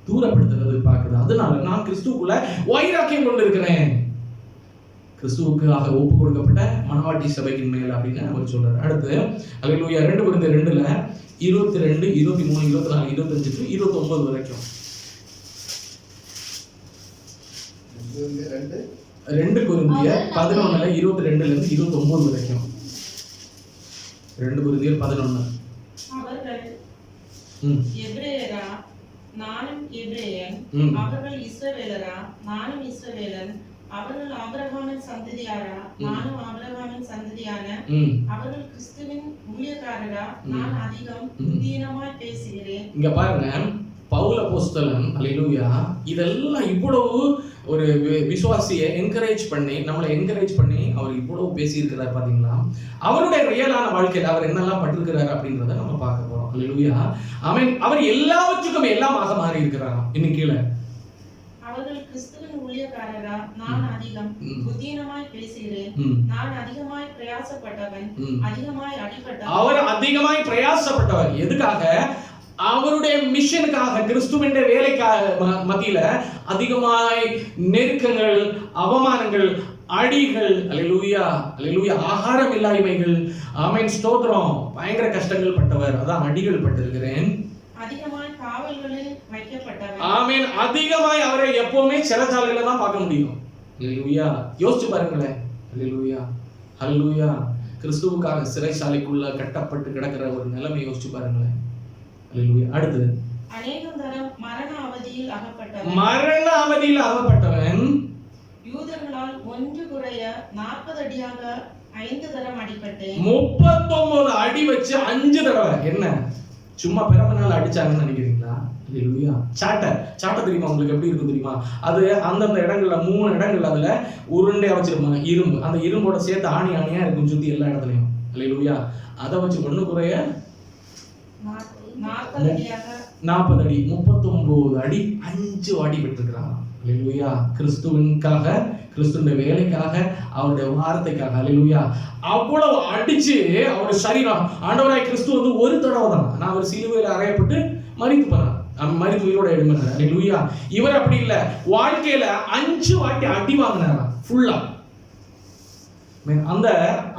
தூரப்படுத்துறது பார்க்குது. அதனால நான் கிறிஸ்துவுக்குள்ள வைராக்கியம் கொண்டிருக்கிறேன். கிறிஸ்துவுக்காக ஒப்பு கொடுக்கப்பட்ட மனவாட்டி சபையின் மேல் அப்படின்னு அவர் சொல்றாரு. அடுத்து ஹல்லேலூயா 2 கொரிந்தியர் 2ல 22, 23, 24, 25 to 29 வரைக்கும். 2 கொரிந்தியர் 11ல 22ல இருந்து 29 வரைக்கும். 2 கொரிந்தியர் 11. அவர்கள் எபிரேயரா, நானும் எபிரேயன். அவர்கள் இஸ்ரவேலரா, நானும் இஸ்ரவேலன். அவர்கள் ஆபிரகாமின் சந்ததியாரா, நானும் ஆபிரகாமின் சந்ததியான. அவர்கள் கிறிஸ்துவின் ஊழியக்காரரா, நான் அதிகம் புதினமாய் பேசுகிறேன். இங்க பாருங்க, பவுல் அப்போஸ்தலன், ஹல்லேலூயா, இதெல்லாம் இவ்வளவு ஒரு விசுவாசியை என்கரேஜ் பண்ணி அவர் இவ்வளவு பேசியிருக்கிறார் பாத்தீங்களா. அவருடைய ரியலான வாழ்க்கையில் அவர் என்னெல்லாம் பட்டிருக்கிறார் அப்படின்றத நம்ம பார்க்க போறோம். அல்லேலூயா. ஆமென். அவர் எல்லாவற்றுக்கும் எல்லாமாக மாறி இருக்கிறாராம். இன்னும் கீழே அவர்கள் கிறிஸ்துவின் ஊழியக்காரரா, நான் அதிகம் புத்தீனமாய் பேசுகிறேன், நான் அதிகமாய் பிரயாசப்பட்டவன், அதிகமாய் அடிபட்டவன். அவர் அதிகமாய் பிரயாசப்பட்டவர். எதுக்காக? அவருடைய மிஷனுக்காக, கிறிஸ்துவின் வேலைக்காக மத்தியில அதிகமாய் நெருக்கங்கள், அவமானங்கள், அடிகள், அல்லேலூயா அல்லேலூயா, ஆகாரம் இல்லாய்மைகள், ஆமென் ஸ்தோத்திரம், பயங்கர கஷ்டங்கள் பட்டவர். அதான் அடிகள் பட்டிருக்கிறேன். அதிகமாய் காவல்களில் வைக்கப்பட்டவர். ஆமென். அதிகமாய் அவரை எப்பவுமே சிறைச்சாலையில தான் பார்க்க முடியும். அல்லேலூயா. யோசிச்சு பாருங்களேன். அல்லேலூயா அல்லேலூயா. கிறிஸ்துவுக்காக சிறைச்சாலைக்குள்ள கட்டப்பட்டு கிடக்கிற ஒரு நிலைமை யோசிச்சு பாருங்களேன். அல்லேலூயா. அடுத்து அநேகம் தரம் மரண அவதியில் அகப்பட்டவன் யூதர்களால் ஒன்று குறைய 40 அடியாக 5 தரம் அடிபட்டேன். 39 அடி வச்சு 5 தடவை. என்ன சும்மா பிறப்பினால அடிச்சாங்கன்னு நினைக்கிறீங்களா? அல்லேலூயா. சாட்டை தெரியுமா உங்களுக்கு? எப்படி இருக்கும் தெரியுமா? அது அந்தந்த இடங்கள்ல 3 இடங்கள் அதுல உருண்டையா வச்சிருப்பாங்க, இரும்பு. அந்த இரும்போட சேர்த்து ஆணியா இருக்கும் சுத்தி எல்லா இடத்துலயும். அல்லேலூயா. அதை வச்சு ஒண்ணு குறைய 40 அடியாக 40 அடி, 39 அடி 5 அடி பெற்றிருக்கிறாங்க. அல்லேலூயா. கிறிஸ்துவின்காக, கிறிஸ்துவின் வேலைக்காக, அவருடைய வார்த்தைக்காக. அல்லேலூயா. அவ்வளவு அடிச்சு அவருடைய சரீரம், ஆண்டவராய் கிறிஸ்து வந்து ஒரு தடவை தான் நான் அவர் சிலுவையில் அறையப்பட்டு மரித்து போனார். மரித்து உயிரோட எழுப்பினார். அல்லேலூயா. இவர் அப்படி இல்ல, வாழ்க்கையில 5 வாட்டி அடி வாங்கினார் ஃபுல்லா. அந்த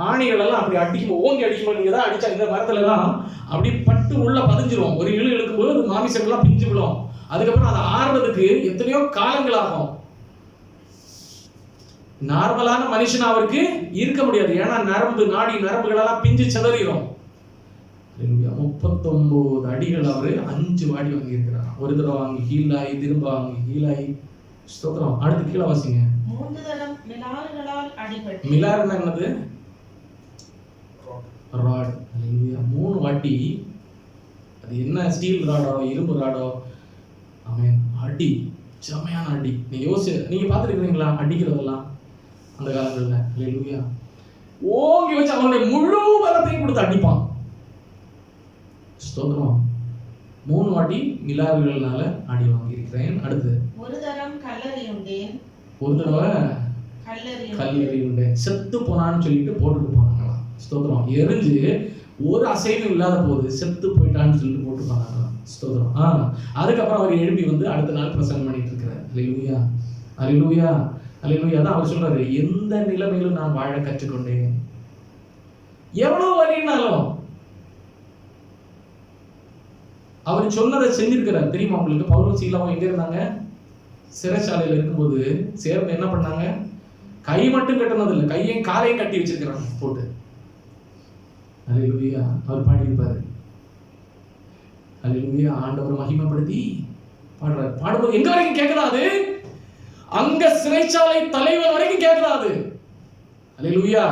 ஆணிகள் எல்லாம் அப்படி அடிக்கும், ஓங்கி அடிக்கும்போது நீங்க தான் அடிச்சா இந்த மரத்துல எல்லாம் அப்படி பட்டு உள்ள பதிஞ்சிரும். ஒரு இழு இழுக்கும்போது அது மாமிசங்கள்லாம் பிஞ்சு விடும். அதுக்கப்புறம் அதை ஆறுறதுக்கு எத்தனையோ காலங்கள் ஆகும். நார்மலான மனுஷன் அவருக்கு இருக்க முடியாது. ஏன்னா நரம்புகள் எல்லாம் பிஞ்சு சிதறிடும். 39 அடிகள் அவரு 5 வாடி வாங்கி இருக்கிறார். ஒரு தடவை வாங்கி ஹீலாயி, திரும்ப வாங்கி ஹீலாயி. ஸ்தோத்திரம். அடுத்து கீழே வாசிங்க. 3 தரம் மிலாறுகளால் அடிபட்டு. மிலாறுன்னா என்னது? ராட். அல்லேலூயா. 3 வாட்டி. அது என்ன ஸ்டீல் ராடோ இரும்பு ராடோ? ஆமென். அடி, செமையான அடி. நீங்க பார்த்துருக்கீங்களா அடிக்கிறதெல்லாம் அந்த காலங்கள்ல? அல்லேலூயா. ஓங்கி வச்சு அவனுடைய முழு பலத்தையும் கொடுத்து அடிப்பான். ஸ்தோத்திரம். 3 வாட்டி மிலாறுகள்னால அடி வாங்கியிருக்கிறேன். அடுத்து ஒரு தரம் கல்லறியுண்டேன். ஒரு தடவை கல்லறியுண்டேன். செத்து போனான்னு சொல்லிட்டு போட்டுட்டு போனாங்களாம். ஸ்தோத்திரம். எரிஞ்சு ஒரு அசைவும் இல்லாத போது செத்து போயிட்டான்னு சொல்லிட்டு போட்டு போனாங்களாம். ஸ்தோத்திரம். அதுக்கப்புறம் அவர் எழுப்பி வந்து அடுத்த நாள் பிரசங்கம் பண்ணிட்டு இருக்கிறார். அல்லேலூயா அல்லேலூயா அல்லேலூயா. தான் அவர் சொல்றாரு, எந்த நிலைமையிலும் நான் வாழ கற்றுக்கொண்டேன். எவ்வளவு வலினாலும் அவர் சொன்னதை செஞ்சிருக்கிறார். தெரியுமா உங்களுக்கு? பவுலும் சீலாவும் எங்க இருந்தாங்க? சிறைச்சாலையில் இருக்கும்போது சேர்ந்து என்ன பண்ணாங்க? கை மட்டும் கட்டினது இல்லை, கையையும் காலையும் கட்டி வச்சிருக்கிறாங்க போட்டு. அல்லேலூயா. அவர் பாடியிருப்பாரு. அல்லேலூயா. ஆண்டவர் மகிமைப்படுத்தி பாடுறாரு. பாடும்போது எங்க வரைக்கும் கேட்குதா? அது அங்க சிறைச்சாலை தலைவர் வரைக்கும் கேட்குதா அது? அல்லேலூயா.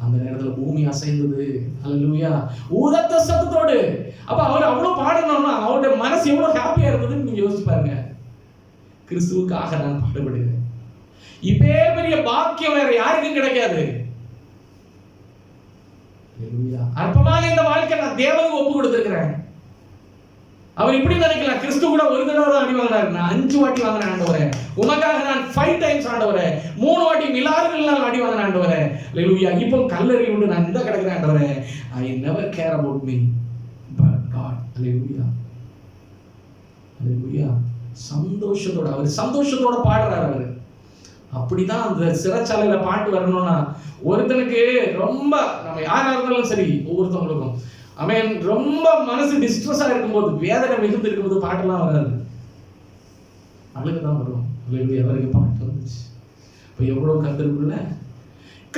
அந்த நேரத்துல பூமி அசைந்தது. அல்லேலூயா. ஊதத்த சத்தத்தோடு. அப்ப அவர் அவ்வளவு பாடணும்னா அவருடைய மனசு எவ்வளவு ஹாப்பியா இருந்ததுன்னு நீங்க யோசிச்சு பாருங்க. கிறிஸ்துவுக்காக நான் பாடுபடுகிறேன். இப்பே பெரிய பாக்கியம் வேற யாருக்கும் கிடைக்காது. அற்பமான இந்த வாழ்க்கை நான் தேவனுக்கு ஒப்பு கொடுத்திருக்கிறேன். அவர் இப்படி நினைக்கலாம், கிறிஸ்து கூட ஒரு தடவை தான் அடி வாங்கினாரு, நான் 5 வாட்டி வாங்கினேன் ஆண்டவரே. உமக்காக நான் 5 டைம்ஸ் ஆண்டவரே. 3 வாட்டி மிலாறுகள்லாம் அடி வாங்கினேன் ஆண்டவரே. அல்லேலூயா. இப்போ கல்லறி உண்டு, நான் இந்த கிடக்கிறேன் ஆண்டவரே. I never care about me but God. அல்லேலூயா அல்லேலூயா. சந்தோஷத்தோட அவர் சந்தோஷத்தோட பாடுறாரு. அவரு அப்படிதான் அந்த சிறைச்சாலையில பாட்டு வரணும்னா ஒருத்தனுக்கு ரொம்ப, நம்ம யாரா இருந்தாலும் சரி, ஒவ்வொருத்தவங்களுக்கும் அவன் ரொம்ப மனசு டிஸ்ட்ரெஸ்ஸா இருக்கும்போது, வேதனை மிகுந்து இருக்கும்போது பாட்டெல்லாம் வராது, அழுகுதான் வரும். அவருக்கு பாட்டு வந்துச்சு. இப்ப எவ்வளவு கர்த்தருக்குள்ள,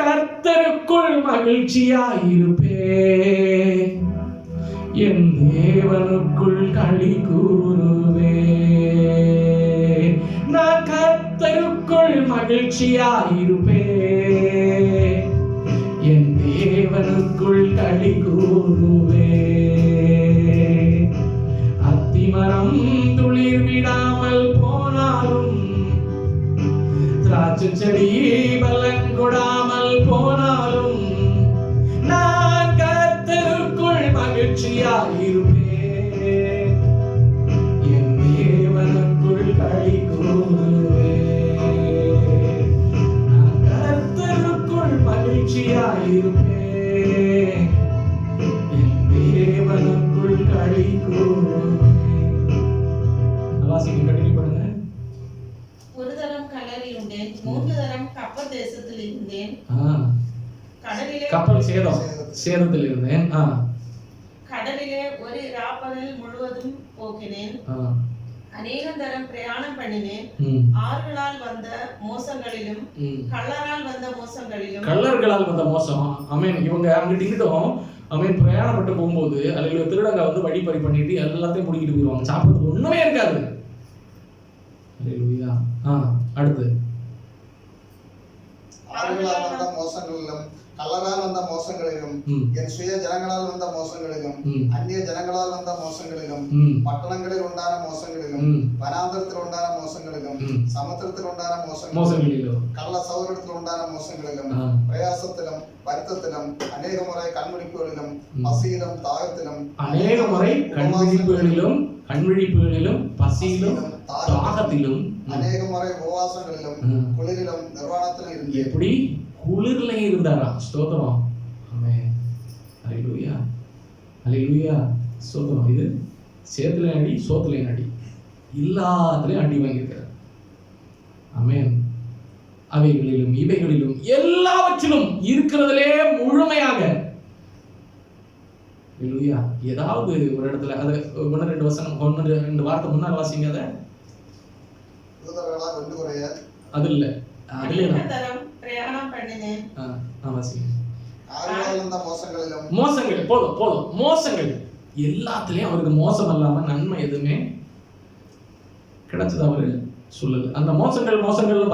கர்த்தருக்குள் மகிழ்ச்சியா இருப்பேன், என் தேவனுக்குள் களி கூறுவே. நான் கர்த்தருக்குள் மகிழ்ச்சியா இருப்பேன், என் தேவனுக்குள் களி கூறுவே. அத்திமரம் துளிர் விடாமல் போனாலும் செடி பலன் கொடாமல் போனாலும் நான் கர்த்தருக்குள் மகிழ்ச்சியாயிருப்பேன், என் தேவனுக்குள் களி கூறுவேன். நான் கர்த்தருக்குள் மகிழ்ச்சியாயிருப்பேன், என் தேவனுக்குள் களி கூறுவேன். வாசிக்க கண்டினியூ பண்ணுங்க. ஒரு தரம் கலரி உண்டேன், 3 தரம் கப்பல் தேசத்தில் இருந்தேன், கடலிலே கப்பல் சேதத்தில் இருந்தேன், கடலிலே ஒரு ராப்பகல் முழுவதும் போக்கினேன், அநேகம் தரம் பிரயாணம் பண்ணினேன், ஆறுகளால் வந்த மோசங்களிலும் கள்ளரால் வந்த மோசங்களிலும். கள்ளர்களால் வந்த மோசம். ஆமென். இவங்க அங்கிட்டு இங்கிட்டும் ஆமென் பிரயாணப்பட்டு போகும்போது அல்ல திருடங்க வந்து வழிப்பறி பண்ணிட்டு எல்லாத்தையும் முடிக்கிட்டு போயிடுவாங்க. சாப்பிட்றதுக்கு ஒண்ணுமே இருக்காது. அல்லேலூயா. அடுத்து ஆறுகளால் வந்த மோசங்களிலும் கள்ளரால் வந்த மோசங்களிலும் என் சுய ஜனங்களால் வந்த மோசங்களிலும் அந்நிய ஜனங்களால் வந்த மோசங்களிலும் பட்டணங்களில் உண்டான மோசங்களிலும் வனாந்தரத்தில் உண்டான மோசங்களிலும் சமுத்திரத்தில் உண்டான மோசங்களிலும் கள்ள சௌரத்தில் உண்டான மோசங்களிலும் பிரயாசத்திலும் வருத்தத்திலும் அநேக முறை கண்விழிப்புகளிலும் பசியிலும் தாகத்திலும் அநேக முறை கண்விழிப்புகளிலும் பசியிலும் தாகத்திலும் அநேக முறை உபவாசங்களிலும் குளிரிலும் நிர்வாணத்திலும் இருந்து. எப்படி குளிர்லயும் இருந்தாரா? ஸ்தோத்திரம். ஆமென். அல்லேலூயா. அல்லேலூயா. ஸ்தோத்திரம். இது சேத்துலயும் அடி சோத்துலயும் அடி எல்லாத்துலயும் அடி வாங்கியிருக்கிறார். ஆமென். அவைகளிலும் இவைகளிலும் எல்லாவற்றிலும் இருக்கிறதுலே முழுமையாக. அல்லேலூயா. ஏதாவது ஒரு இடத்துல அது 1-2 வசனம் 1-2 வார்த்தை முன்னால் வாசிங்க. அதை அது இல்ல மோசங்கள் போதும் மோசங்கள் எல்லாத்துலயும் அவருக்கு மோசம் இல்லாம நன்மை எதுவுமே கிடைச்சது அவரு சொல்லல. அந்த மோசங்கள்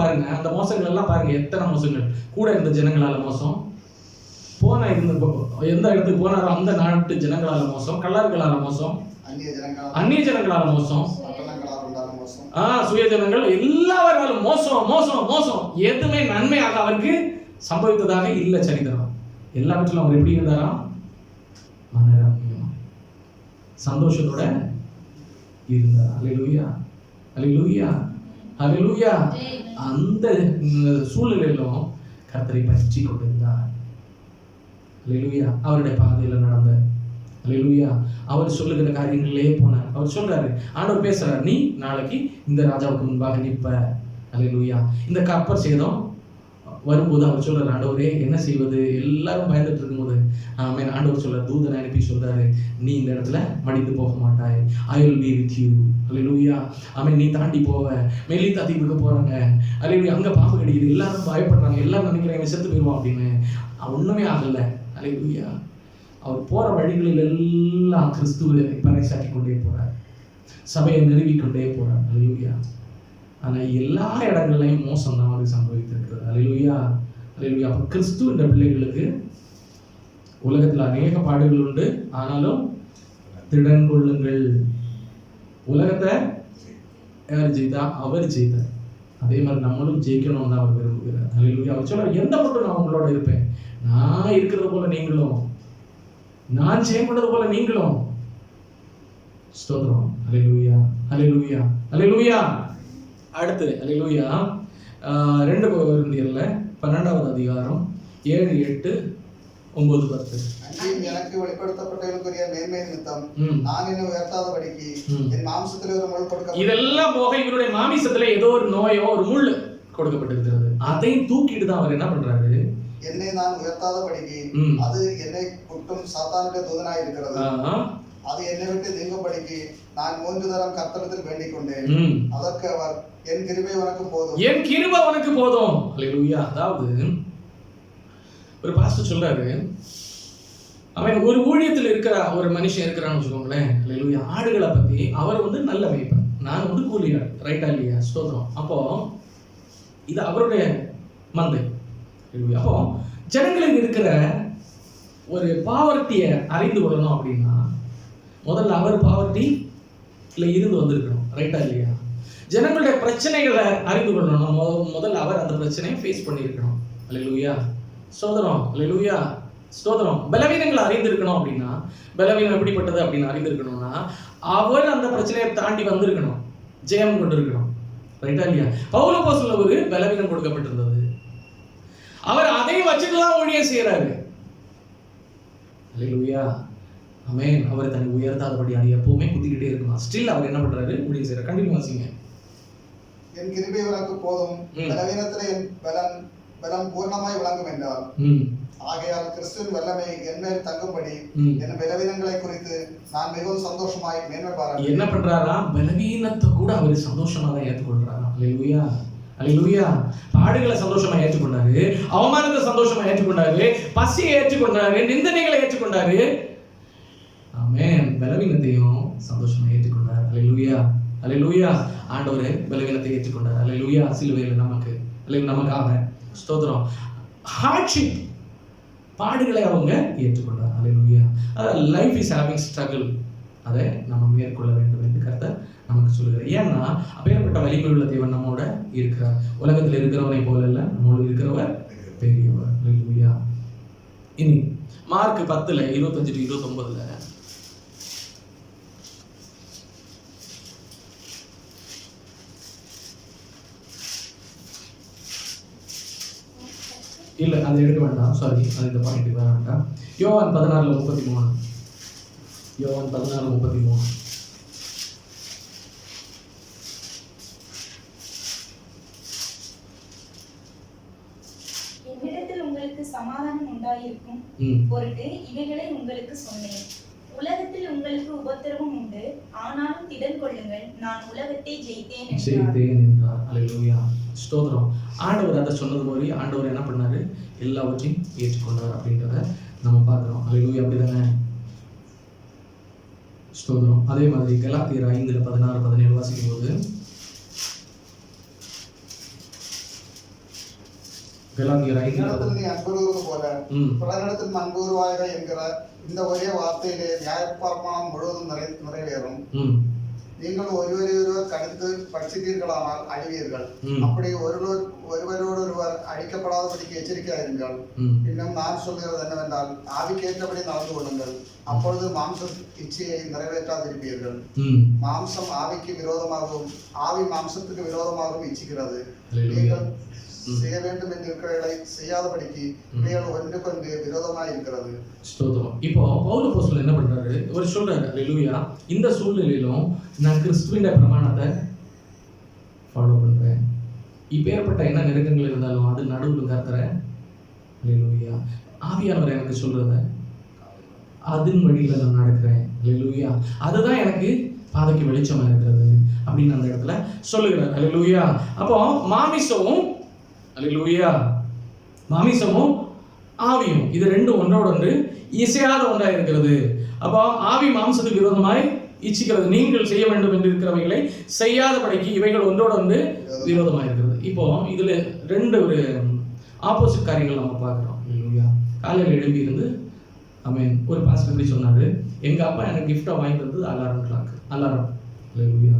பாருங்க, அந்த மோசங்கள் எல்லாம் பாருங்க, எத்தனை மோசங்கள். கூட இருந்த ஜனங்களால மோசம், போன இருந்த எந்த இடத்துக்கு போனாரோ அந்த நாட்டு ஜனங்களால மோசம், கள்ளர்களால மோசம், அந்நிய ஜனங்களால மோசம், சுய ஜனங்கள் எல்லாவராலும் மோசம் மோசம் மோசம். எதுவுமே நன்மையாக அவருக்கு சம்பவித்ததாக இல்ல சரித்திரம். எல்லாவற்றிலும் அவர் எப்படி இருந்தாரா? மனரம்யம், சந்தோஷத்தோட இருந்தார். அல்லேலூயா. அல்லேலூயா. அல்லேலூயா. அந்த சூழ்நிலையிலும் கர்த்தரை பற்றி கொண்டிருந்தார். அல்லேலூயா. அவருடைய பாதையில நடந்தார். அல்லேலூயா. அவர் சொல்லுகிற காரியங்களே போனார். அவர் சொல்றாரு, ஆண்டவர் பேசுறாரு, நீ நாளைக்கு இந்த ராஜாவுக்கு முன்பாக நிற்ப. அல்லேலூயா. இந்த கப்பல் சேதம் வரும்போது அவர் சொல்றாரு, ஆண்டவரே என்ன செய்வது? எல்லாரும் பயந்துட்டு இருக்கும்போது ஆமென் ஆண்டவர் சொல்றாரு, தூதனை அனுப்பி சொல்றாரு, நீ இந்த இடத்துல மடிந்து போக மாட்டாய். I will be with you. அல்லேலூயா. ஆமென். நீ தாண்டி போவ. மெலிதா தீவுக்கு போறாங்க. அல்லேலூயா. அங்க பாம்பு கடிக்குது. எல்லாரும் பயப்படுறாங்க. எல்லாரும் நினைக்கிறாங்க செத்து போயிடுவோம் அப்படின்னு. ஒண்ணுமே ஆகல. அல்லேலூயா. அவர் போற வழிகளில் எல்லாம் கிறிஸ்துவை பறைசாற்றி கொண்டே போறார். சபையை நிறுவிக்கொண்டே போறார். அல்லேலூயா. ஆனா எல்லா இடங்கள்லையும் மோசம் தான் அவருக்கு சம்பவித்திருக்கிறது. அல்லேலூயா. அல்லேலூயா. அப்ப கிறிஸ்து என்ற பிள்ளைகளுக்கு உலகத்துல அநேக பாடுகள் உண்டு, ஆனாலும் திடன் கொள்ளுங்கள். உலகத்தை யார் ஜெயித்தா? அவர் ஜெயித்தார். அதே மாதிரி நம்மளும் ஜெயிக்கணும் தான் அவர் விரும்புகிறார். அல்லேலூயா. அவர் சொல்றார், எந்த மட்டும் நான் உங்களோட இருப்பேன், நான் இருக்கிறது போல நீங்களும், நான் செய்யப்பட்டது போல நீங்களும். ஸ்தோத்திரம். அல்லேலூயா. அல்லேலூயா. அல்லேலூயா. அடுத்து அல்லேலூயா 2 கொரிந்தியர்ல 12வது அதிகாரம் 7, 8, 9, 10. எனக்கு வெளிப்படுத்தப்பட்டவர்களுக்குரிய மேன்மை நிமித்தம் நான் என்னை உயர்த்தாதபடிக்கு என் மாம்சத்திலே ஒரு முள் கொடுக்க. இதெல்லாம் போக இவருடைய மாமிசத்துல ஏதோ ஒரு நோயோ ஒரு முள் கொடுக்கப்பட்டிருக்கிறது. அதை தூக்கிட்டு தான் அவர் என்ன பண்றாரு? என்னை நான் உயர்த்தாதபடிக்கு அது என்னை குட்டும் சாத்தானுடைய தூதனாய் இருக்கிறது. அது என்னை விட்டு நீங்கும்படிக்கு நான் 3 தரம் கர்த்தரிடத்தில் வேண்டிக் கொண்டேன். அதற்கு அவர், என் கிருபை உனக்கு போதும், என் கிருபை உனக்கு போதும். அல்லேலூயா. அதாவது ஒரு பாஸ்டர் சொல்றாரு, அவன் ஒரு ஊழியத்தில் இருக்கிற ஒரு மனுஷன் இருக்கிறான்னு வச்சுக்கோங்களேன். அல்லேலூயா. ஆடுகளை பத்தி அவர் வந்து நல்ல மேய்ப்பன், நான் வந்து கூலியாள். ரைட்டா இல்லையா? ஸ்தோத்திரம். அப்போ இது அவருடைய மந்தை. அப்போ ஜனங்களுக்கு இருக்கிற ஒரு பாவர்ட்டியை அறிந்து கொள்ளணும் அப்படின்னா முதல்ல அவர் பாவர்ட்டியில் இருந்து வந்திருக்கணும். ரைட்டா இல்லையா? ஜனங்களுடைய பிரச்சனைகளை அறிந்து கொள்ளணும். முதல்ல அவர் அந்த பிரச்சனையை ஃபேஸ் பண்ணியிருக்கணும். அல்லேலூயா, ஸ்தோத்திரம், அல்லேலூயா, ஸ்தோத்திரம். பலவீனங்களை அறிந்திருக்கணும். அப்படின்னா பலவீனம் எப்படிப்பட்டது அப்படின்னு அறிந்திருக்கணும்னா அவர் அந்த பிரச்சனையை தாண்டி வந்திருக்கணும், ஜெயம் கொண்டு இருக்கணும். ரைட்டா இல்லையா? பவுல் அப்போஸ்தலர் ஒரு பலவீனம் கொடுக்கப்பட்டிருந்தது, அவர் அதை வச்சுட்டுதான் ஊழியம் செய்யறாரு. அல்லேலூயா, ஆமென். அவர் தன்னை உயர்த்தாதபடி அது எப்பவுமே குத்திக்கிட்டே இருக்கணும். ஸ்டில் அவர் என்ன பண்றாரு? ஊழியம் செய்யறாரு. கண்டினியூ வாசிங்க. என் கிருபை உனக்கு போதும், பலவீனத்திலே என் பலம் பூர்ணமாய் விளங்கும் என்றார். ஆகையால் கிறிஸ்துவின் வல்லமை என் மேல் தங்கும்படி என் பலவீனங்களை குறித்து நான் மிகவும் சந்தோஷமாய் மேன்மை பாராட்டுகிறேன். என்ன பண்றாரா? பலவீனத்தை கூட அவர் சந்தோஷமா தான் ஏற்றுக்கொள்றாரா. அல்லேலூயா, அல்லேலூயா. பாடுகளை சந்தோஷமா ஏற்றுக்கொண்டாரு, அவமானத்தை சந்தோஷமா ஏற்றுக்கொண்டாரு, பசியை ஏற்றுக்கொண்டாரு, நிந்தனைகளை ஏற்றுக்கொண்டாரு. ஆமென். பலவீனத்தையும் சந்தோஷமா ஏற்றுக்கொண்டார். அல்லேலூயா, அல்லேலூயா. ஆண்டவரே பலவீனத்தை ஏற்றுக்கொண்டார். அல்லேலூயா. சிலுவையில் நமக்கு நமக்காக ஸ்தோத்திரம். ஹார்ட்ஷிப், பாடுகளை அவங்க ஏற்றுக்கொண்டார். அல்லேலூயா. லைஃப் இஸ் ஹேவிங் ஸ்ட்ரகிள், அதை நம்ம மேற்கொள்ள வேண்டும் என்று கர்த்தர் நமக்கு சொல்லுகிறார். ஏன்னா அப்பேற்பட்ட வலிமை உள்ள தேவன் நம்மோட இருக்கிறார். உலகத்தில் இருக்கிறவனை போல இல்ல, நம்மோடு இருக்கிறவர் பெரியவர். அல்லேலூயா. இனி மார்க் 10:25-29 இல்ல, அதை எடுக்க வேண்டாம், சாரி, அது இந்த பாயிண்ட் வர வேண்டாம். யோவான் 16:33. யோவான் 16:33. என்னிடத்தில் உங்களுக்கு சமாதானம் உண்டாயிருக்கும் பொருட்டு இவைகளை உங்களுக்கு சொன்னேன். உலகத்தில் உங்களுக்கு உபத்திரவம் உண்டு, ஆனாலும் திடன் கொள்ளுங்கள், நான் உலகத்தை ஜெயித்தேன் என்றார். அல்லேலூயா, ஸ்தோத்திரம். ஆண்டவர் அதை சொன்னது மாதிரி ஆண்டவர் என்ன பண்ணாரு? எல்லாவற்றையும் ஏற்றுக்கொண்டார் அப்படின்றத நம்ம பார்க்கிறோம். அல்லேலூயா, அப்படிதானே? ஸ்தோத்திரம். அதே மாதிரி கலாத்தியர் 5:16-17 வாசிக்கும் போது, கலாத்தியர் 5:16 நீ அன்பு போல பிறனிடத்தில் அன்பு உருவாக என்கிற இந்த ஒரே வார்த்தையிலே நியாயப்பிரமாணம் முழுவதும் நிறைவேறும். நீங்கள் ஒருவரையொருவர் கடித்து பட்சித்தீர்களானால் அழிவீர்கள். அப்படி ஒருவரோடொருவர் அழிக்கப்படாதபடிக்கு எச்சரிக்கையாயிருங்கள். இன்னும் நான் சொல்கிறது என்னவென்றால், ஆவிக்கேற்றபடி நடந்து கொள்ளுங்கள், அப்பொழுது மாம்ச இச்சையை நிறைவேற்றாதிருப்பீர்கள். மாம்சம் ஆவிக்கு விரோதமாகவும் ஆவி மாம்சத்துக்கு விரோதமாகவும் இச்சிக்கிறது. நீங்கள் செய்ய வேண்டும் என்று இருக்கிறவர்களை செய்யாதபடிக்கு இவைகள் ஒன்றுக்கொன்று விரோதமாக இருக்கிறது. ஸ்தோத்திரம். இப்போ பவுல் அப்போஸ்தலர் என்ன பண்றாரு? அவர் சொல்றாரு, அல்லேலூயா, இந்த சூழ்நிலையிலும் நான் கிறிஸ்துவின் பிரமாணத்தை ஃபாலோ பண்றேன். இப்பேற்பட்ட என்ன நெருக்கங்கள் இருந்தாலும் அது நடுவில் கர்த்தரை, அல்லேலூயா, ஆவியானவர் எனக்கு சொல்றத அதன் வழியில நான் நடக்கிறேன். அல்லேலூயா, அதுதான் எனக்கு பாதைக்கு வெளிச்சமா இருக்கிறது அப்படின்னு அந்த இடத்துல சொல்லுகிறார். அல்லேலூயா. அப்போ மாமிசமும், அல்லேலூயா, மாமிசமும் ஆவியும் இது ரெண்டும் ஒன்றோடு ஒன்று இசையாத ஒன்றாக இருக்கிறது. அப்போ ஆவி மாம்சத்துக்கு விரோதமாய் இச்சிக்கிறது, நீங்கள் செய்ய வேண்டும் என்று இருக்கிறவைகளை செய்யாதபடிக்கு இவைகள் ஒன்றோடு ஒன்று விரோதமாக இருக்கிறது. இப்போ இதுல ரெண்டு ஒரு ஆப்போசிட் காரியங்கள் நம்ம பார்க்குறோம். அல்லேலூயா. காலையில் எழும்பி இருந்து ஆமென், ஒரு பாஸ்டர் இப்படி சொன்னாரு, எங்க அப்பா எனக்கு கிஃப்டா வாங்கி தந்தது அலாரம் கிளாக். அலாரம். அல்லேலூயா.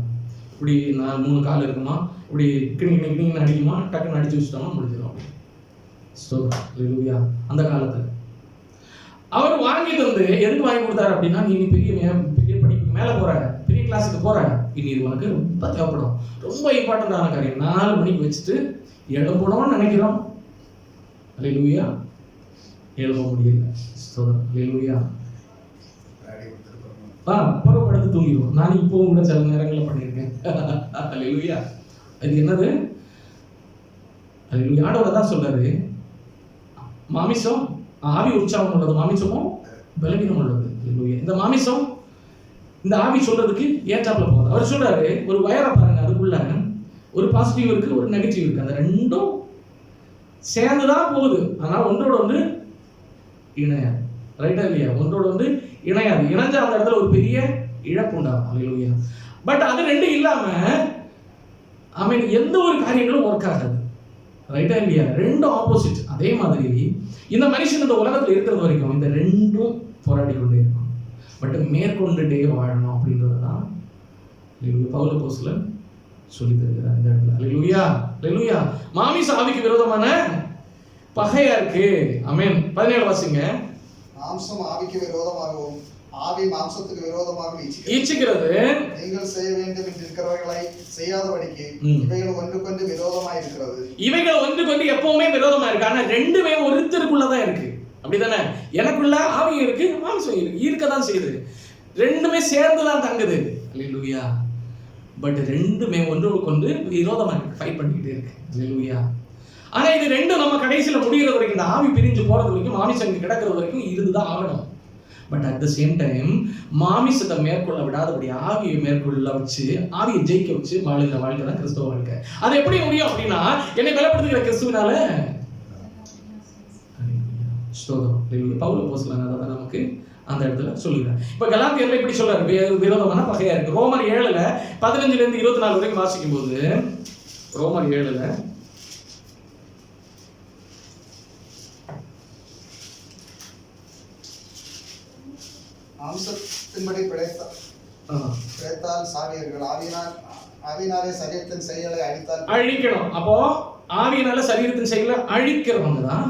இப்படி 3 கால் இருக்குமா, இப்படி கிணின்னு அடிக்குமா, டக்குன்னு அடிச்சு வச்சுட்டோமா முடிஞ்சிடும். ஸ்தோத்திரம். அல்லேலூயா. அந்த காலத்துல அவர் வாங்கி தந்து எதுக்கு வாங்கி கொடுத்தாரு அப்படின்னா, நீ பெரிய படிப்புக்கு மேல போற, பெரிய கிளாஸுக்கு போற, இனி இது உனக்கு ரொம்ப தேவைப்படும், ரொம்ப இம்பார்ட்டன்டான காரியம். 4 மணிக்கு வச்சுட்டு எழுப்பணும்னு நினைக்கிறோம். அல்லேலூயா. எழுத முடியல. ஸ்தோத்திரம். அல்லேலூயா. படுத்து தூங்கிடுவோம். நான் இப்பவும் கூட சில நேரங்களில் பண்ணியிருக்கேன். அல்லேலூயா. அது என்னது? அல்லேலூயா. ஆண்டவர் தான் சொல்றாரு, மாமிசம் ஆவி உற்சாகம் உள்ளது, மாமிசமும் பலவீனம் உள்ளது. அல்லேலூயா. இந்த மாமிசம் இந்த ஆவி சொல்றதுக்கு ஏற்றாப்புல போகுது. அவர் சொல்றாரு, ஒரு வயரை பாருங்க, அதுக்குள்ள ஒரு பாசிட்டிவ் இருக்கு, ஒரு நெகட்டிவ் இருக்கு, அந்த ரெண்டும் சேர்ந்துதான் போகுது. ஆனால் ஒன்றோட ஒன்று இணையாது. ரைட்டா இல்லையா? ஒன்றோட ஒன்று இணையாது. இணைஞ்ச அந்த இடத்துல ஒரு பெரிய இழப்பு உண்டாகும். அல்லேலூயா. பட் அது ரெண்டும் இல்லாம எந்த ஒரு காரியங்களும் ஒர்க் ஆகாது. ரைட்டா இல்லையா? ரெண்டும் ஆப்போசிட். அதே மாதிரி இந்த மனுஷன் இந்த உலகத்தில் இருக்கிறது வரைக்கும் இந்த ரெண்டும் போராடி கொண்டே இருக்கும். பட் மேற்கொண்டுட்டே வாழணும் அப்படின்றது தான் பவுல் அப்போஸ்தலர் சொல்லி தருகிறார் இந்த இடத்துல. அல்லேலூயா, அல்லேலூயா. மாமிச ஆவிக்கு விரோதமான பகையா இருக்கு. ஆமென். 17 வாசிங்க. மாம்சம் ஆவிக்கு விரோதமாகவும் ஆவி மாம்சத்துக்கு விரோதமாகவும் இச்சிக்கிறது. நீங்கள் செய்ய வேண்டும் என்று இருக்கிறவர்களை செய்யாதபடிக்கு இவைகள் ஒன்றுக்கொன்று விரோதமாய் இருக்கிறது. இவைகள் ஒன்றுக்கொன்று எப்பவுமே விரோதமா இருக்கு. ஆனா ரெண்டுமே ஒருத்தருக்குள்ளதான் இருக்கு. அப்படிதானே? எனக்குள்ள ஆவி இருக்கு, மாம்சம் இருக்கு, இருக்கதான் செய்யுது. ரெண்டுமே சேர்ந்துதான் தங்குது. அல்லேலூயா. பட் ரெண்டுமே ஒன்றுக்கொன்று விரோதமா இருக்கு, ஃபைட் பண்ணிக்கிட்டே இருக்கு. அல்லேலூயா. ஆனா இது ரெண்டும் நம்ம கடைசியில முடிகிற வரைக்கும், இந்த ஆவி பிரிஞ்சு போறது வரைக்கும், மாமிசம் கிடக்கிற வரைக்கும் இதுதான் ஆகணும். But at the same time மாமிசத்தை மேற்கொள்ள விடாதபடி ஆவியை மேற்கொள்ள வச்சு, ஆவியை ஜெயிக்க வச்சு வாழ்கிற வாழ்க்கை தான் கிறிஸ்தவ வாழ்க்கை. அது எப்படி முடியும் அப்படின்னா, என்னை பலப்படுத்துகிற கிறிஸ்துவினால. பவுல் அப்போஸ்தலன் அதான் நமக்கு அந்த இடத்துல சொல்லுகிறார். இப்ப கலாத்தியர்ல இப்படி சொல்றாரு, விரோதமான பகையா இருக்கு. ரோமர் 7ல 15 இருந்து 24 வரைக்கும் வாசிக்கும் போது, ரோமர் 7ல மாம்சத்தின்படி பிழைத்தால் சாவீர்கள், ஆவியினாலே சரீரத்தின் செயலை அழிக்கணும். அப்போ ஆவியினால சரீரத்தின் செயலை அழிக்கிறவங்க தான்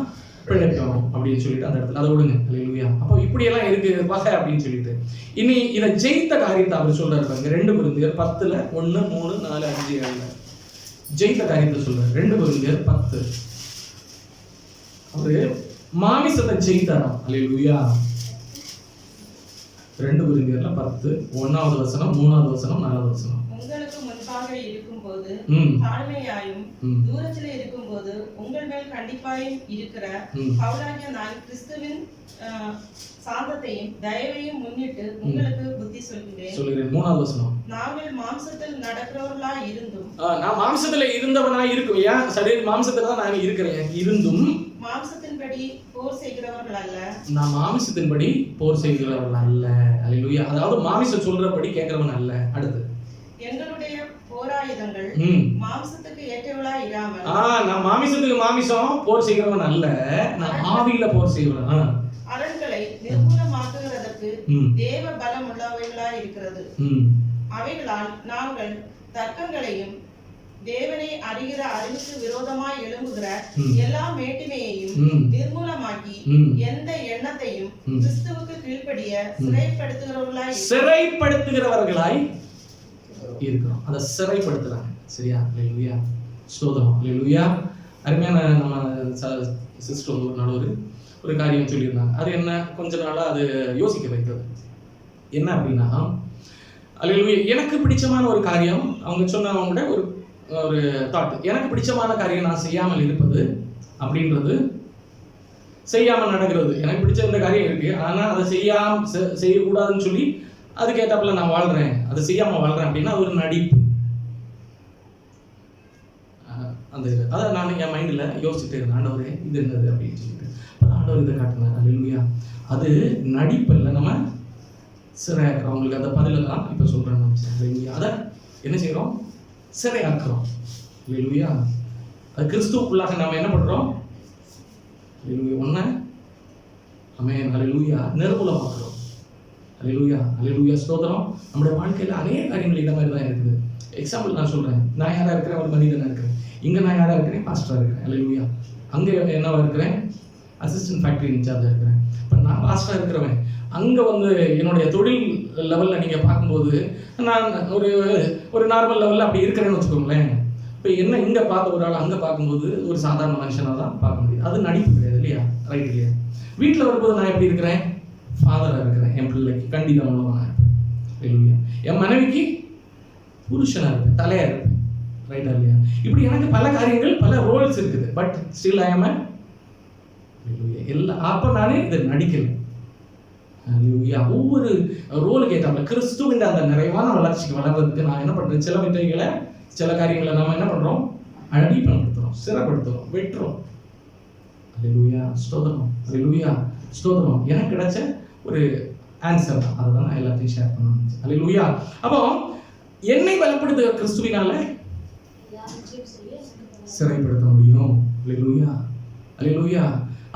பிழைக்கணும் அப்படின்னு சொல்லிட்டு அந்த இடத்துல அதை விடுங்க. அல்லேலூயா. அப்போ இப்படி எல்லாம் இருக்கு பகை அப்படின்னு சொல்லிட்டு, இனி இதை ஜெயித்த காரியத்தை அவர் சொல்றாரு பாருங்க. 2 கொரிந்தியர் 10ல 1, 3, 4, 5, 7 ஜெயித்த காரியத்தை சொல்றாரு. 2 கொரிந்தியர் 10 அவரு மாமிசத்தை ஜெயித்தாராம். அல்லேலூயா. 2 கொரிந்தியர்ல 10 1வது வசனம், 3வது வசனம், 4வது வசனம். உங்களுக்கு முன்பாக இருக்கும்போது தாழ்மையாயும் தூரத்தில் இருக்கும்போது உங்கள் மேல் கண்டிப்பாயும் இருக்கிற பவுலாகிய நான் கிறிஸ்துவின் சாந்தத்தையும் தயவையும் முன்னிட்டு உங்களுக்கு புத்தி சொல்கிறேன். 3வது வசனம். நாங்கள் மாம்சத்தில் நடக்கிறவர்களா இருந்தும், நான் மாம்சத்துல இருந்தவனா இருக்கும். ஏன் சரி, மாம்சத்துல தான் நான் இருக்கிறேன். இருந்தும் மாம்சத்தின்படி போர் செய்கிறவர்கள் அல்ல. நான் மாமிசத்தின்படி போர் செய்கிறவர்கள் அல்ல. அல்லேலூயா. அதாவது மாமிசம் சொல்றபடி கேட்கிறவன் அல்ல. அடுத்து, எங்களுடைய போராயுதங்கள் மாம்சத்துக்கு ஏற்றவளா இராமல். நான் மாமிசத்துக்கு மாமிசம் போர் செய்கிறவன் அல்ல, நான் ஆவியில போர் செய்கிறவன். அரண்களை நிர்மூலமாக்குகிறதற்கு தேவ பலம் உள்ளவைகளா இருக்கிறது. அவைகளால் நாங்கள் தர்க்கங்களையும் தேவனை அறிகிற அறிவுக்கு விரோதமாய் எழும்புகிற எல்லா மேட்டிமையையும் நிர்மூலமாக்கி எந்த எண்ணத்தையும் கிறிஸ்துவுக்கு கீழ்ப்படிய சிறைப்படுத்துகிறவர்களாய் இருக்கிறோம். அதை சிறைப்படுத்துறாங்க. சரியா? அல்லேலூயா. ஸ்தோத்திரம். அல்லேலூயா. அருமையான நம்ம சிஸ்டர் ஒரு நாள் ஒரு காரியம் சொல்லியிருந்தாங்க. அது என்ன, கொஞ்ச நாளா அது யோசிக்க வைத்தது. என்ன அப்படின்னா, அல்லேலூயா, எனக்கு பிடிச்சமான ஒரு காரியம், அவங்க சொன்னவங்க ஒரு தாட், எனக்கு பிடிச்சமான காரியம் நான் செய்யாமல் இருப்பது அப்படின்றது, செய்யாமல் நடக்கிறது. எனக்கு பிடிச்ச இந்த காரியம் இருக்கு, ஆனா அதை செய்யக்கூடாதுன்னு சொல்லி அதுக்கேற்றாப்புல நான் வாழ்றேன், அதை செய்யாம வாழ்றேன் அப்படின்னா அது ஒரு நடிப்பு. அதை நான் என் மைண்டில் யோசிச்சுட்டே இருந்தேன், ஆண்டவரே இது என்னது அப்படின்னு சொல்லிட்டு. ஆண்டவர் இதை காட்டினார். அல்லேலூயா. அது நடிப்பில் நம்ம சிறையாக்குறோம். அவங்களுக்கு அந்த பதிலெல்லாம் இப்போ சொல்கிறேன். அல்லேலூயா. அதை என்ன செய்கிறோம்? சிறையாக்குறோம். அல்லேலூயா. அது கிறிஸ்துவுக்குள்ளாக நம்ம என்ன பண்ணுறோம்? அல்லேலூயா. ஒன்று ஆமென். அல்லேலூயா. நிர்மூலமாக்குறோம். அல்லேலூயா. அல்லேலூயா. ஸ்தோத்திரம். நம்முடைய வாழ்க்கையில் அநேக காரியங்கள் இந்த மாதிரி தான் இருக்குது. எக்ஸாம்பிள் நான் சொல்கிறேன். நான் யாராக இருக்கிறேன்? ஒரு மனிதனாக இருக்கிறேன். இங்கே நான் யாராக இருக்கிறேன்? பாஸ்டராக இருக்கிறேன். அல்லேலூயா. அங்கே என்னவா இருக்கிறேன்? அசிஸ்டன்ட் ஃபேக்டரி இன்சார்ஜாக இருக்கிறேன். இப்போ நான் பாஸ்டராக இருக்கிறவன். அங்கே என்னுடைய தொழில் லெவலில் நீங்கள் பார்க்கும்போது நான் ஒரு நார்மல் லெவலில் அப்படி இருக்கிறேன்னு வச்சுக்கோங்களேன். இப்போ என்ன இங்கே பார்த்த ஒரு ஆள் அங்கே பார்க்கும்போது ஒரு சாதாரண மனுஷனாக தான் பார்க்க முடியுது. அது நடிப்பு கிடையாது இல்லையா? ரைட் இல்லையா? வீட்டில் வரும்போது நான் எப்படி இருக்கிறேன்? ஃபாதராக இருக்கிறேன். என் பிள்ளைக்கு கண்டிப்பாக உள்ளவனாக இருப்பேன். இல்லையா? என் மனைவிக்கு புருஷனாக இருப்பேன், தலையாக இருப்பேன். ரைட்டா இல்லையா? இப்படி எனக்கு பல காரியங்கள், பல ரோல்ஸ் இருக்குது. பட் ஸ்டில் ஐ ஆம் எல்லா அப்போ நானே இதை நடிக்கலை. ஒவ்வொரு ரோலுக்கு ஏற்றாமல் கிறிஸ்துவின் அந்த நிறைவான வளர்ச்சிக்கு வளர்றதுக்கு நான் என்ன பண்றேன்? சில வித்தைகளை, சில காரியங்களை நம்ம என்ன பண்றோம்? அடிப்படைப்படுத்துறோம், சிறப்படுத்துறோம், வெட்டுறோம். அல்லேலூயா. ஸ்தோத்திரம். அல்லேலூயா. ஸ்தோத்திரம். எனக்கு கிடைச்ச ஒரு ஆன்சர் தான், அதை தான் நான் எல்லாத்தையும் ஷேர் பண்ணணும். அல்லேலூயா. அப்போ என்னை பலப்படுத்துகிற கிறிஸ்துவினால சிறைப்படுத்த முடியும். அல்லேலூயா. அல்லேலூயா.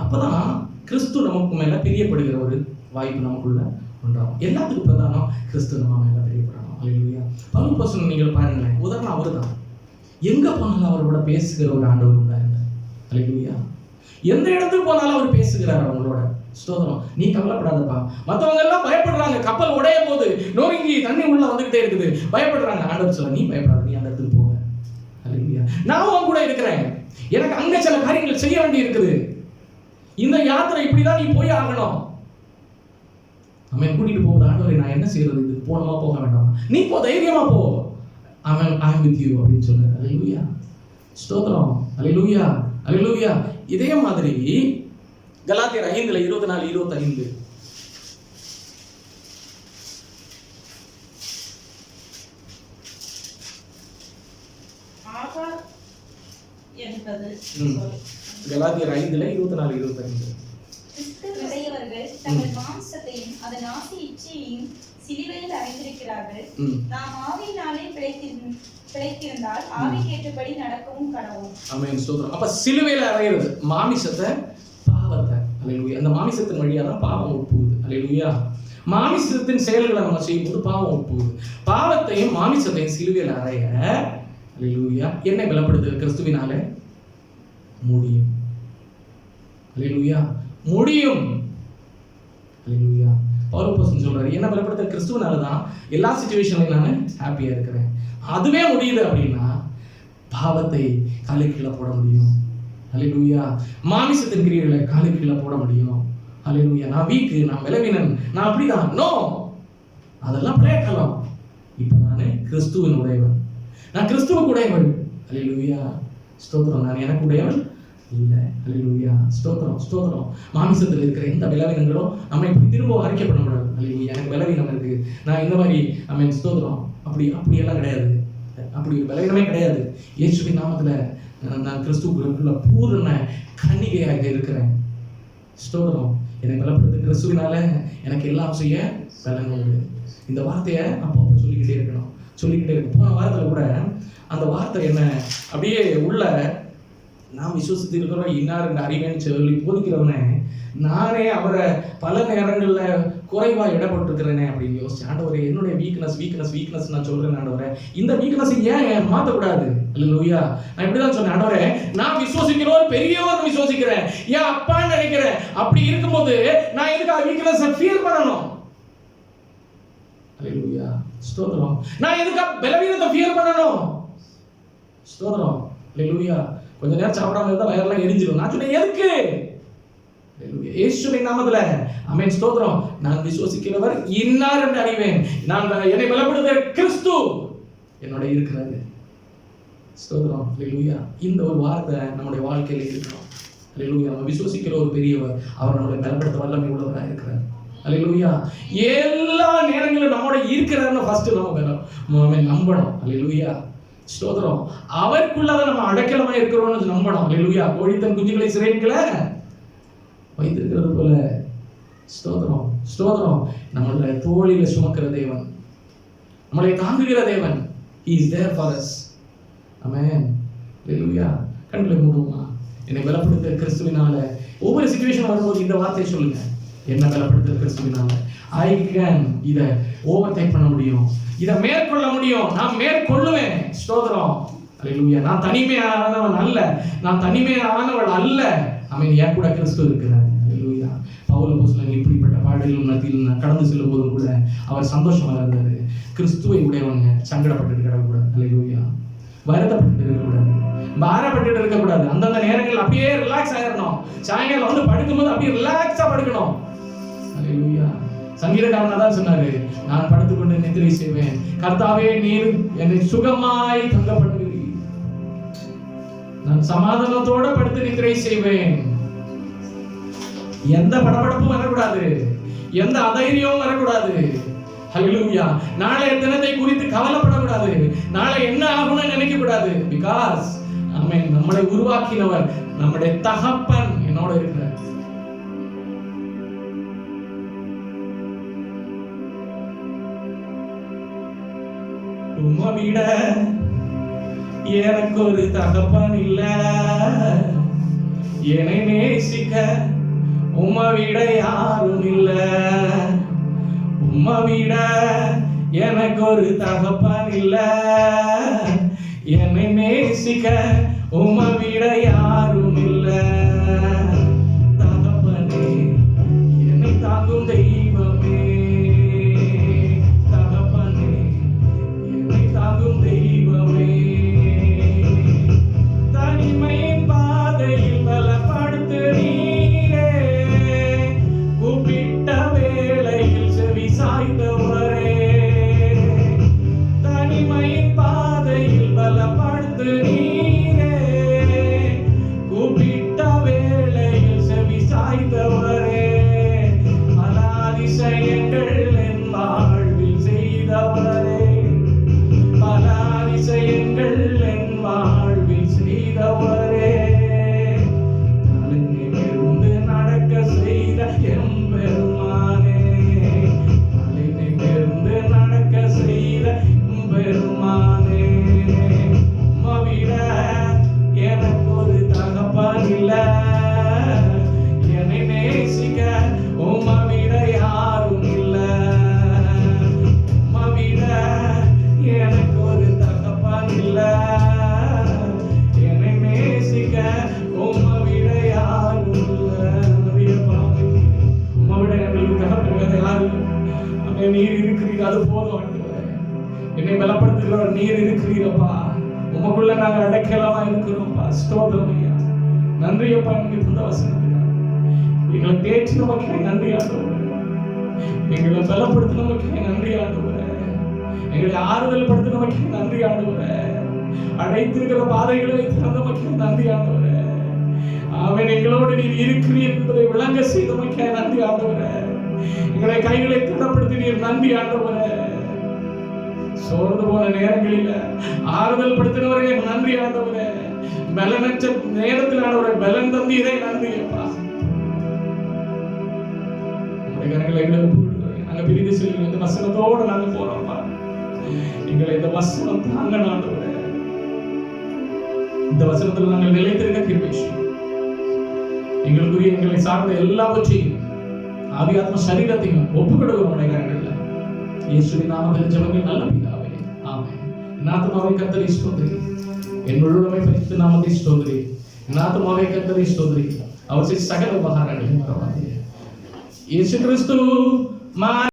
அப்பதான் கிறிஸ்து நமக்கு மேல பிரியப்படுகிற ஒரு வாய்ப்பு நமக்குள்ள உண்டாகும். எல்லாத்துக்கும் பிரதானம் கிறிஸ்து நம்ம மேல பிரியப்படணும். அல்லேலூயா. பவுல் அப்போஸ்தலன் நீங்கள் பாருங்களேன், உதாரணம் அவர்தான். எங்க போனாலும் அவரோட பேசுகிற ஒரு ஆண்டவர் உண்டாருங்க. அல்லேலூயா. எந்த இடத்துக்கு போனாலும் அவர் பேசுகிறார் அவங்களோட. ஸ்தோத்திரம். நீ கவலைப்படாதப்பா. மற்றவங்க எல்லாம் பயப்படுறாங்க, கப்பல் உடைய போது நோங்கி தண்ணி உள்ள வந்துகிட்டே இருக்குது, பயப்படுறாங்க. ஆண்டவர் சொல்ல, நீ பயப்படாத, நீ அந்த இடத்துக்கு போக. அல்லேலூயா. நான் உன் கூட இருக்கிறேன், எனக்கு அங்க சில காரியங்கள் செய்ய வேண்டி இருக்குது, இந்த யாத்திரை இப்படிதான் நீ போய் ஆகணும். அவன் கூட்டிட்டு போகுது. ஆண்டவரே நான் என்ன செய்யறது, இது போனமா போக வேண்டாம், நீ போ, தைரியமா போ, அவன் ஐ அம் வித் யூ அப்படின்னு சொல்றாரு. அல்லேலூயா. ஸ்தோத்திரம். அல்லேலூயா. அல்லேலூயா. இதே மாதிரி கலாத்தியர் 5:24-25 கலாத்தியர் 5:24-25 கிறிஸ்துவுடையவர்கள் தங்கள் மாம்சத்தையும் அதன் ஆசை இச்சையையும் சிலுவையில் அறைந்திருக்கிறார்கள். நாம் ஆவியினாலே பிழைத்திருந்தால் ஆவிக்கேற்றபடி நடக்கவும் கடவும். ஆமென். ஸ்தோத்திரம். அப்ப சிலுவையில் அறையிறது மாமிசத்தை, பாவத்தை. அல்லேலூயா. அந்த மாமிசத்தின் வழியா தான் பாவம் உட்புகுது. அல்லேலூயா. மாமிசத்தின் செயல்களை நம்ம செய்யும்போது பாவம் உட்புகுது. பாவத்தையும் மாமிசத்தையும் சிலுவையில் அறைய அல்லேலூயா என்னை பலப்படுத்த கிறிஸ்துவினாலே முடியும். அல்லேலூயா. முடியும். அல்லேலூயா. பவுல் அப்போஸ்தலன் சொல்றாரு, என்ன பலப்படுத்த கிறிஸ்துவினால தான் எல்லா சிச்சுவேஷன்லயும் நான் ஹாப்பியா இருக்கிறேன். அதுவே முடியுது அப்படின்னா பாவத்தை காலுக்கு கீழே போட முடியும். அல்லேலூயா. மாமிசத்தின் கிரியைகளை காலுக்கு கீழே போட முடியும். அல்லேலூயா. நான் வீக்கு, நான் பலவீனன், நான் அப்படிதான், நோ, அதெல்லாம் பழைய காலம். இப்ப நான் கிறிஸ்துவின் உடையவன், நான் கிறிஸ்துவுக்கு உடையவன். அல்லேலூயா. ஸ்தோத்திரம். நான் எனக்கு உடையவன் இல்லை. அல்லேலூயா. ஸ்தோத்திரம். ஸ்தோத்திரம். மாமிசத்தில் இருக்கிற எந்த பலவீனங்களும் நம்ம இப்படி திரும்ப அறிக்கை பண்ண முடியாது. அல்லேலூயா. எனக்கு பலவீனம் இருக்கு, நான் இந்த மாதிரி ஆமென். ஸ்தோத்திரம். அப்படியெல்லாம் கிடையாது. அப்படி ஒரு பலவீனமே கிடையாது. இயேசுவின் நாமத்துல நான் கிறிஸ்துவுக்குள்ள பூரண கன்னிகையாக இருக்கிறேன். ஸ்தோத்திரம். என்னை பலப்படுத்த கிறிஸ்துவினால எனக்கு எல்லாம் செய்ய பலன் உண்டு. இந்த வார்த்தையை அப்போ சொல்லிக்கிட்டே இருக்கணும், சொல்லிக்கிட்டே இருக்கணும். போன வாரத்தில் கூட அந்த வார்த்தை என்ன அப்படியே உள்ள நான் விசுவசித்து இருக்கிறோம் இன்னார் அறிவேன்னு சொல்லி போதிக்கிறவனே நானே அவரை பல நேரங்களில் குறைவா இடப்பட்டிருக்கிறேனே அப்படின்னு யோசிச்சேன். ஆண்டவரே, என்னுடைய வீக்னஸ் நான் சொல்றேன். ஆண்டவரே, இந்த வீக்னஸ் ஏன் மாற்றக்கூடாது? அல்லேலூயா. நான் இப்படிதான் சொன்னேன். ஆண்டவரே, நான் விசுவசிக்கிறோம், பெரியவர் விசுவசிக்கிறேன், ஏன் அப்பான்னு நினைக்கிறேன். அப்படி இருக்கும்போது நான் எதுக்கு வீக்னஸ் ஃபீல் பண்ணணும்? அல்லேலூயா. ஸ்தோத்திரம். நான் எதுக்கு பலவீனத்தை ஃபீல் பண்ணணும்? ஸ்தோத்திரம். அல்லேலூயா. கொஞ்ச நேரம் சாப்பிடாம இருந்தா வயரெல்லாம் எரிஞ்சிடும். நான் சொன்னேன் எதுக்கு? இயேசுவின் நாமத்துல ஆமென். ஸ்தோத்திரம். நான் விசுவசிக்கிறவர் இன்னார் என்று அறிவேன், நான் என்னை பலப்படுத்த கிறிஸ்து என்னோட இருக்கிறாரு. ஸ்தோத்திரம். அல்லேலூயா. இந்த ஒரு வார்த்தை நம்முடைய வாழ்க்கையில இருக்கணும். அல்லேலூயா. நம்ம விசுவசிக்கிற ஒரு பெரியவர், அவர் நம்மளை பலப்படுத்த வல்லமை உள்ளவராக இருக்கிறார். அல்லேலூயா. எல்லா நேரங்களிலும் நம்மோட இருக்கிறாருன்னு ஃபர்ஸ்ட் நம்ம நம்பணும். அல்லேலூயா. ஸ்தோத்திரம். அவருக்குள்ளதான் நம்ம அடக்கலமா இருக்கிறோம்னு நம்பணும். அல்லேலூயா. கோழி தன் குஞ்சுகளை சிறைக்குள்ள வைத்திருக்கிறது போல ஸ்தோத்திரம். ஸ்தோத்திரம். நம்மளை தோளில சுமக்கிற தேவன், நம்மளை தாங்குகிற தேவன். He is there for us. ஆமென். அல்லேலூயா. கண்களை மூடுவோமா? என்னை பலப்படுத்த கிறிஸ்துவினால. ஒவ்வொரு சிச்சுவேஷன் வரும்போது இந்த வார்த்தையை சொல்லுங்க, என்ன பலப்படுத்த கிறிஸ்துவினால I can இதை ஓவர்டேக் பண்ண முடியும், இதை மேற்கொள்ள முடியும், நான் மேற்கொள்ளுவேன். ஸ்தோத்திரம். அல்லேலூயா. நான் தனிமையானவன் அல்ல, நான் தனிமையானவள் அல்ல. ஆமென். என் கூட கிறிஸ்து இருக்கிறார். அல்லேலூயா. பவுல் அப்போஸ்தலன் இப்படிப்பட்ட பாடுகளின் மத்தியில் கடந்து செல்லும் போதும் கூட அவர் சந்தோஷமா இருந்தாரு. கிறிஸ்துவை உடையவங்க சங்கடப்பட்டு கிடக்கூடாது. அல்லேலூயா. வருத்தப்பட்டு இருக்கக்கூடாது, பாரப்பட்டு இருக்கக்கூடாது. அந்தந்த நேரங்கள் அப்படியே ரிலாக்ஸ் ஆயிடணும். சாயங்காலம் வந்து படுக்கும்போது அப்படியே ரிலாக்ஸா படுக்கணும். அல்லேலூயா. சங்கீதக்காரன் தான் சொன்னாரு, நான் படுத்துக்கொண்டு நித்திரை செய்வேன், கர்த்தாவே நீர் என்னை சுகமாய் தங்க பண்ணுவீர், நான் சமாதானத்தோட படுத்து நித்திரை செய்வேன். எந்த படபடப்பும் வரக்கூடாது, எந்த அதைரியமும் வரக்கூடாது. ஹல்லேலூயா. நாளைய தினத்தை குறித்து கவலைப்படக்கூடாது, நாளை என்ன ஆகும்னு நினைக்க கூடாது. பிகாஸ் ஆமென், நம்மளை உருவாக்கினவர், நம்முடைய தகப்பன் என்னோட இருக்கிறார். உம்மை விட எனக்கு ஒரு தகப்பன் இல்ல, என்னை நேசிக்க உம்மை விட யாரும் இல்ல, உம்மை விட எனக்கு ஒரு தகப்பன் இல்ல, என்னை நேசிக்க உம்மை விட யாரும் இல்ல. தகப்பனே என்னை தாங்கும் தெய்வமே, தகப்பனே என்னை தாங்கும் தெய்வமே. தனிமையின் பாதையில் பலப்படுத்து நீரே, கூப்பிட்ட வேளையில் செவி சாய்ந்தவரே. தனிமையின் பாதையில் பலப்படுத்து நீரே, கூப்பிட்ட வேளையில் செவி சாய்ந்தவரே. பல அதிசயங்கள் என் வாழ்வில் செய்தவரே, பல அதிசயங்கள் என் வாழ்வில் செய்தவரே. தலைநிமிர்ந்து நடக்க செய்த எம்பெருமானே, தலைநிமிர்ந்து நடக்க செய்த எம்பெருமானே. உம்மை விட எனக்கு ஒரு தகப்பன் இல்ல, என்னை நேசிக்க உம்மை விட யாரும் இல்ல. உம்மை விட எனக்கு ஒரு தகப்பன் இல்ல, என்னை நேசிக்க உம்மை விட யாரும் இல்ல. நிறைய பாவம். உம்மை விட எங்களுக்கு தகப்பன் வேற யாரும் இல்லை. அங்கே நீர் இருக்கிறீர், அது போதும் ஆண்டவரே. என்னை பலப்படுத்துகிறவர் நீர் இருக்கிறீரப்பா. உமக்குள்ள நாங்கள் அடைக்கலமா இருக்கிறோம்ப்பா. ஸ்தோத்திரம் ஐயா. நன்றி அப்பா, நீங்க தந்த வசனத்துக்காக. எங்களை தேய்ச்சின மக்களே நன்றி ஆண்டவரே. எங்களை பலப்படுத்தின மக்களே நன்றி ஆண்டவரே. எங்களை ஆறுதல் படுத்தின மக்களே நன்றி ஆண்டவரே. அடைத்திருக்கிற பாதைகளை திறந்த மக்களே நன்றி ஆண்டவரே. அவன் எங்களோடு நீர் இருக்கிறீர் என்பதை விளங்க செய்த மக்களே நன்றி ஆண்டவரே. எங்களை கைகளை திடப்படுத்தி நீர் நன்றி ஆண்டவரே. சோர்ந்து போன நேரங்களில் ஆறுதல் படுத்தினவரே நன்றி ஆண்டவரே. பலனற்ற நேரத்தில் ஆண்டவரே பலன் தந்தீரே நன்றி அப்பா. கரங்களை நாங்க பிரிந்து செல்லும் இந்த வசனத்தோடு நாங்க போறோம்ப்பா. எங்களை இந்த வசனம் தாங்க ஆண்டவரே. இந்த வசனத்தில் நாங்கள் நிலைத்திருக்க கிருபை செய்யும். எங்களுக்குரிய எங்களை சார்ந்த எல்லாவற்றையும் ஆவி ஆத்ம சரீரத்தையும் ஒப்புக்கொடுக்கிறோம் உடைய கரங்கள்ல. இயேசுவின் நாமத்தில் ஜெபங்கள் நல்ல பிதாவே, ஆமென். என் ஆத்துமாவை கர்த்தரை ஸ்தோத்திரி, என் முழுமை பரிசுத்த நாமத்தை ஸ்தோத்திரி. என் ஆத்துமாவை கர்த்தரை ஸ்தோத்திரி, அவர் செய்த சகல உபகாரங்களையும் மறவாதே. இயேசு கிறிஸ்து